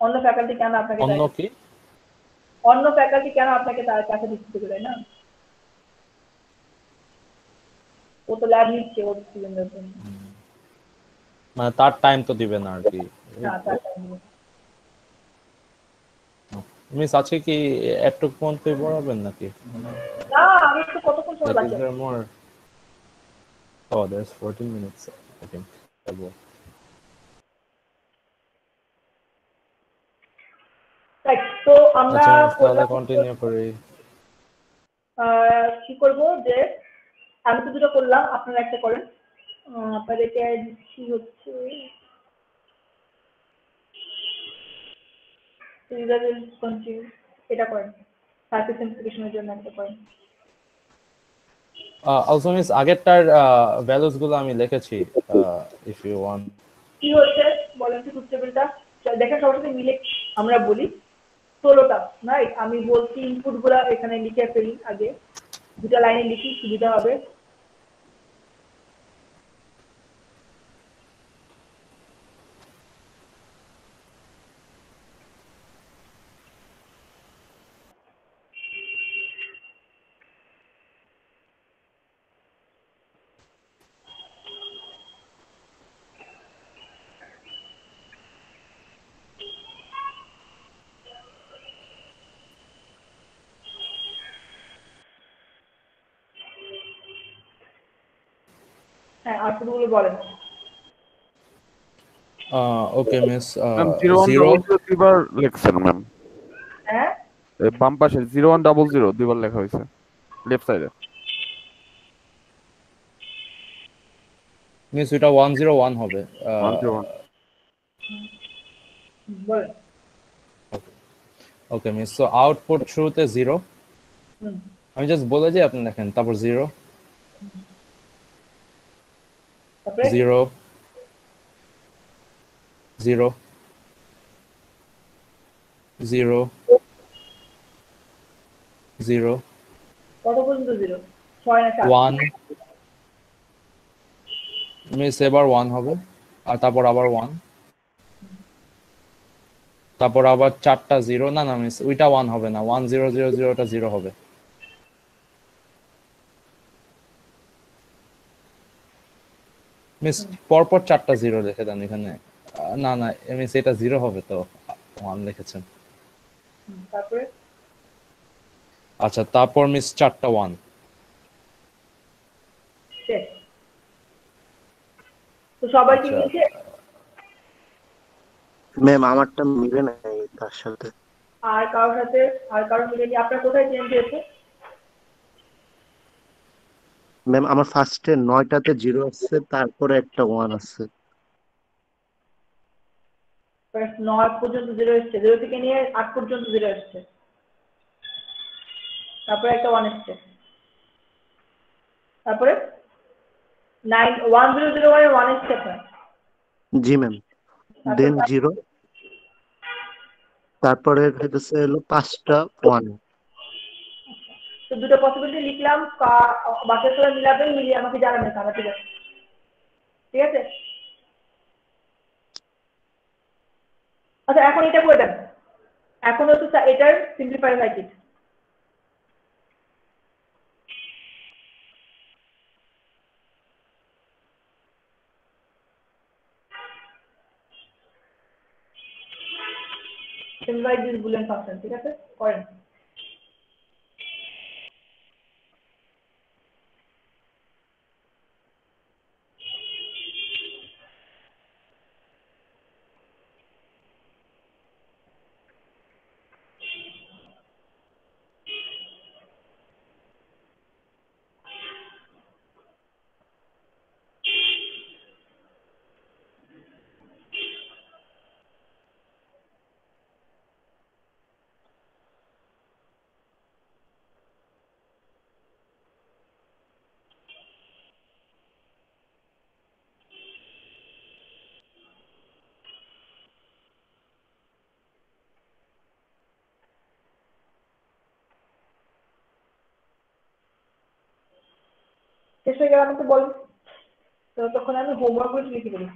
[SPEAKER 1] অন্য ফ্যাকাল্টি কেন আপনাকে অন্য ফ্যাকাল্টি কেন আপনাকে তার কাছে ঢুকতে দেবে না ও তো ল্যাব নিচ্ছে ওর স্টুডেন্টদের জন্য
[SPEAKER 2] মানে তার টাইম তো দিবে না আর কি মিস আছে কি একটু পর্যন্ত পড়াবেন নাকি
[SPEAKER 1] না আমি তো কতক্ষণ সময় বাকি আছে
[SPEAKER 2] Oh, there's 14 minutes, I think.
[SPEAKER 1] Right তো আমরা
[SPEAKER 2] কন্টিনিউ করি
[SPEAKER 1] কি করব যে আমি তো দুটো করলাম আপনারা একটা করেন আপনাদেরকে দিচ্ছি হচ্ছে এটা করেন সার্কিট সিম্পলিফিকেশনের জন্য একটা করেন
[SPEAKER 2] অলসো মিস আগেরটার ভ্যালুস গুলো আমি লিখেছি, ইফ ইউ ওয়ান্ট।
[SPEAKER 1] কি হচ্ছে বলেন তো ট্রুথ টেবিলটা দেখেন সবার সাথে মিলে আমরা বলি 16টা রাইট। আমি বলছি ইনপুট গুলা এখানে লিখে ফেলি, আগে দুটা লাইনে লিখি সুবিধা হবে। হ্যাঁ আউটপুট গুলো বলেন।
[SPEAKER 2] ওকে মিস,
[SPEAKER 6] ম্যাম 0100 দুইবার লিখছেন ম্যাম,
[SPEAKER 1] হ্যাঁ
[SPEAKER 6] বাম পাশে 0100 দুইবার লেখা হয়েছে লেফট সাইডে।
[SPEAKER 2] মিস এটা 101 হবে।
[SPEAKER 6] 101
[SPEAKER 1] বলেন।
[SPEAKER 2] ওকে মিস, সো আউটপুট শুরুতে 0,
[SPEAKER 1] হুম
[SPEAKER 2] আমি জাস্ট বলে দিই আপনি দেখেন, তারপর 0
[SPEAKER 1] তারপরে
[SPEAKER 2] 0 0 0 0
[SPEAKER 1] কত পর্যন্ত 0? 6 না 7?
[SPEAKER 2] 1, মিস এবার 1 হবে, আর তারপর আবার 1, তারপর আবার 4টা 0, না না মিস ওইটা 1 হবে না, 1 0 0 0 ওটা 0 হবে। মিস পরপর 4টা 0 লিখে দেন এখানে। না না মিস এটা 0 হবে তো, 1 লিখেছেন।
[SPEAKER 1] তারপরে
[SPEAKER 2] আচ্ছা তারপর মিস 4টা 1।
[SPEAKER 1] শেষ। তো সবাই কি
[SPEAKER 2] আচ্ছা
[SPEAKER 1] মিলছে?
[SPEAKER 4] ম্যাম আমারটা মিলে নাই তার সাথে।
[SPEAKER 1] আর কারোর সাথে আর কারো মিলেনি? আপনার কোথায় চেঞ্জ হয়েছে?
[SPEAKER 4] ম্যাম আমার ফার্স্টে 9টাতে 0 আসছে, তারপরে একটা 1 আছে।
[SPEAKER 1] ফার্স্ট 9 পর্যন্ত 0 এসছে, 0 থেকে নিয়ে 8 পর্যন্ত 0 এসছে, তারপরে একটা 1 এসছে, তারপরে 9 1001 এর 1 এসছে আপনার।
[SPEAKER 4] জি ম্যাম।
[SPEAKER 1] তারপর
[SPEAKER 4] দেন 0, তারপরে হইতেছে হলো 5টা 1।
[SPEAKER 1] তো দুটো পসিবিলিটি লিখলাম, বাকি সবাই মিলাবেন, মিলিয়ে আমাকে জানাবেন তাহলে। ঠিক আছে ঠিক আছে। আচ্ছা এখন এটা করে দেন, এখন হচ্ছে এটার simplify circuit. Simplify this Boolean function, ঠিক আছে করেন। শেষ হয়ে গেলে আমাকে বলুন, তো তখন আমি হোমওয়ার্ক করে লিখে দেবো।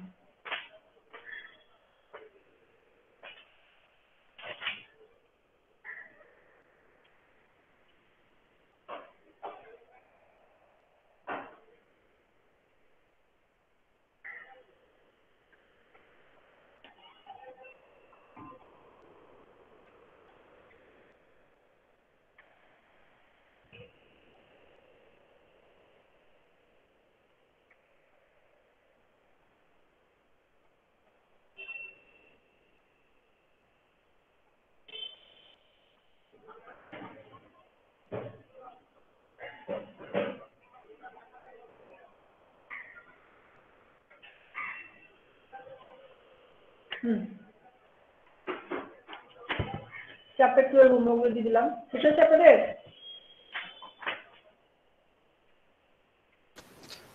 [SPEAKER 1] চ্যাপ্টার 12 হোমওয়ার্ক দিয়ে দিলাম, শেষ হয়েছে আপনাদের?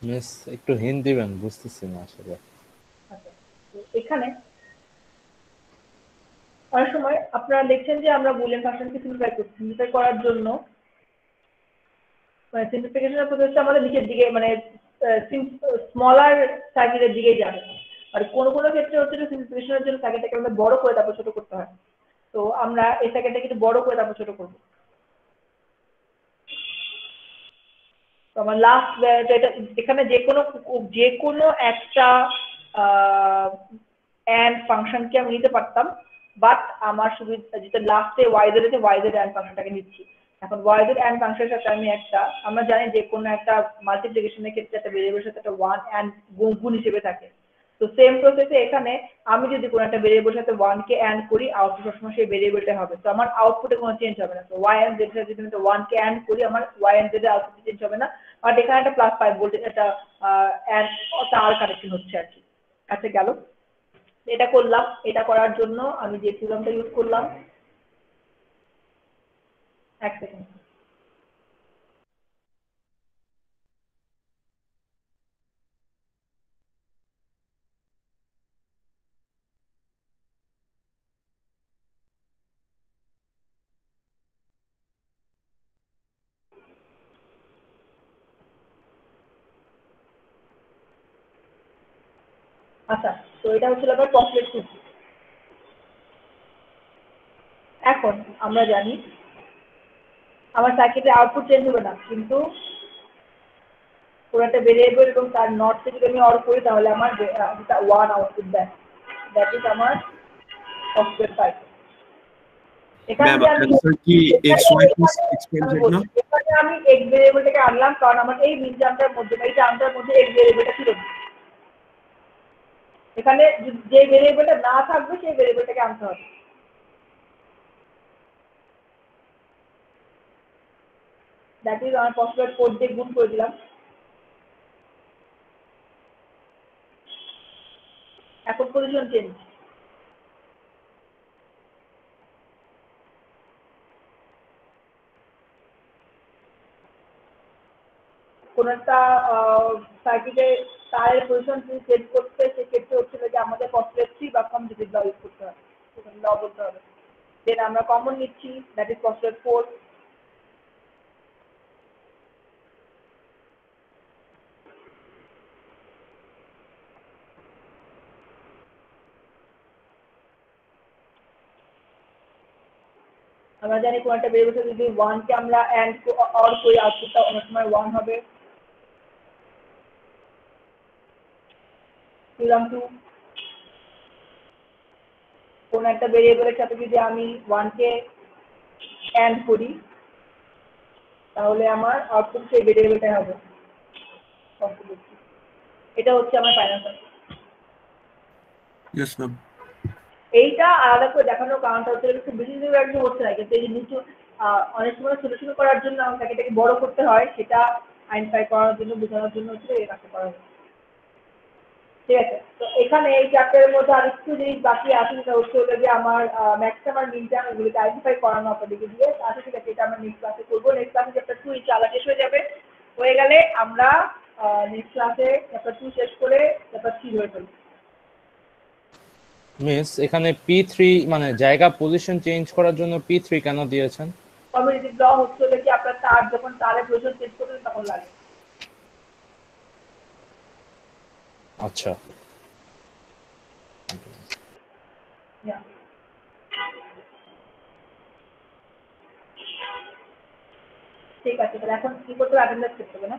[SPEAKER 2] মিস একটু হিন্ট দিবেন, বুঝতেছি না আসলে।
[SPEAKER 1] আচ্ছা, তো এখানে অনেক সময় আপনারা দেখছেন যে আমরা বুলিয়ান ফাংশনকে সিম্পলিফাই করছি। সিম্পলিফাই করার জন্য মানে সিম্পলিফিকেশনের প্রসেসটা আমাদের নিচের দিকে মানে স্মলার সার্কিটের দিকেই যাবে। আর কোনো কোনো ক্ষেত্রে হচ্ছে যে সিম্পলিফিকেশনের জন্য সার্কিটটাকে আমাদের বড় করে তারপর ছোট করতে হয়। তো আমরা এই সার্কিটটাকে একটু বড় করে তারপর ছোট করবো। তো আমার লাস্ট এটা এখানে যে কোনো একটা অ্যান্ড ফাংশনকে আমি নিতে পারতাম, বাট আমার শুধু যেটা লাস্টে ওয়াইজেড আছে ওয়াইজেড অ্যান্ড ফাংশনটাকে নিচ্ছি। এখন ওয়াইজেড অ্যান্ড ফাংশনের সাথে আমি আমরা জানি যে কোনো একটা মাল্টিপ্লিকেশনের ক্ষেত্রে একটা ভেরিয়েবলের সাথে একটা ওয়ান অ্যান্ড গুণ হিসেবে থাকে। তো সেম প্রসেসে এখানে আমি যদি কোনো একটা ভেরিয়েবলের সাথে ওয়ানকে অ্যান্ড করি, আউটপুট সবসময় সেই ভেরিয়েবলটা হবে। তো আমার আউটপুটে কোনো চেঞ্জ হবে না। তো ওয়াই অ্যান্ড জেড সাথে যদি আমি ওয়ানকে অ্যান্ড করি, আমার ওয়াই অ্যান্ড জেড এর আউটপুট চেঞ্জ হবে না। বাট এখানে একটা +5 ভোল্টেজ একটা অ্যান্ড তার কানেকশন হচ্ছে আর কি। আচ্ছা গেল, এটা করলাম। এটা করার জন্য আমি যে থিওরামটা ইউজ করলাম, এক সেকেন্ড। আচ্ছা, তো এটা হচ্ছিল আবার পসলেট টু। এখন আমরা জানি আমার সার্কিটের আউটপুট চেঞ্জ হবে না, কিন্তু কোনো একটা ভেরিয়েবল এবং তার নটকে যদি আমি অর করি তাহলে আমার যেটা ওয়ান আউটপুট দেয়, দ্যাট ইজ আমার পসলেট ফাইভ। এখানে
[SPEAKER 7] ম্যাম
[SPEAKER 1] যে আমি
[SPEAKER 7] আপনার স্যার কি xy এক্সপেন্সেড না?
[SPEAKER 1] এখানে আমি এক্স ভেরিয়েবলটাকে আনলাম কারণ আমার এই মিন টার্মটার মধ্যে এই টার্মটার মধ্যে এক্স ভেরিয়েবলটা ছিল না। এখানে যে ভেরিয়েবলটা না থাকবে সেই ভেরিয়েবলটাকে আনতে হবে। দ্যাট ইজ আমার পসলেট কোড দিয়ে গুণ করে দিলাম। এখন পজিশন চেঞ্জ। কোন একটা সার্কিটে তারের পজিশন চেঞ্জ করতে সেক্ষেত্রে হচ্ছিল যে আমাদের পসলেট 3 বা কমিউটেটিভ ল ইউজ করতে হবে, ল বলতে হবে। দেন আমরা কমন নিচ্ছি, দ্যাট ইজ পসলেট 4। আমরা জানি কোন একটা ভেরিয়েবল যদি 1 কে আমরা এন্ড অর করি, আউটপুটটা অনেক সময় 1 হবে। থিওরাম 2, কোন একটা ভেরিয়েবলের সাথে যদি আমি 1 কে এন্ড করি তাহলে আমার আউটপুট সেই ভেরিয়েবলটাই হবে। এটা হচ্ছে আমার ফাইনাল সার্কিট।
[SPEAKER 7] Yes ma'am.
[SPEAKER 1] এইটা আলাদা করে দেখানোর কারণটা হচ্ছে একটু বেশি একদম হচ্ছে না, কিন্তু এই জিনিসটা অনেক সময় ছোট ছোট করার জন্য আমাকে এটাকে বড় করতে হয়, সেটা আইডেন্টিফাই করার জন্য বোঝানোর জন্য হচ্ছে এই কাজটা করা হয়। ঠিক আছে, তো এখানে এই চ্যাপ্টারের মধ্যে আরেকটু জিনিস বাকি আছে, সেটা হচ্ছে ওটা যে আমার ম্যাক্সিমাম আর মিন টার্ম এগুলোকে আইডেন্টিফাই করানো আপনাদেরকে দিয়ে। আচ্ছা ঠিক আছে, এটা আমরা নেক্সট ক্লাসে করবো। নেক্সট ক্লাসে চ্যাপ্টার 2 ইনশাআল্লাহ শেষ হয়ে যাবে। হয়ে গেলে আমরা নেক্সট ক্লাসে চ্যাপ্টার 2 শেষ করে চ্যাপ্টার 3 ধরে ফেলবো।
[SPEAKER 2] মিস এখানে P3 মানে জায়গা পজিশন চেঞ্জ করার জন্য P3 কেন দিয়েছেন?
[SPEAKER 1] কমিউনিটিভ ল হচ্ছে কি আপনার তার যখন তারের পজিশন চেঞ্জ করবেন তখন লাগে।
[SPEAKER 2] আচ্ছা,
[SPEAKER 1] Yeah. ঠিক আছে, তাহলে এখন কি করতে হবে? অ্যাটেন্ডেন্স করতে হবে না?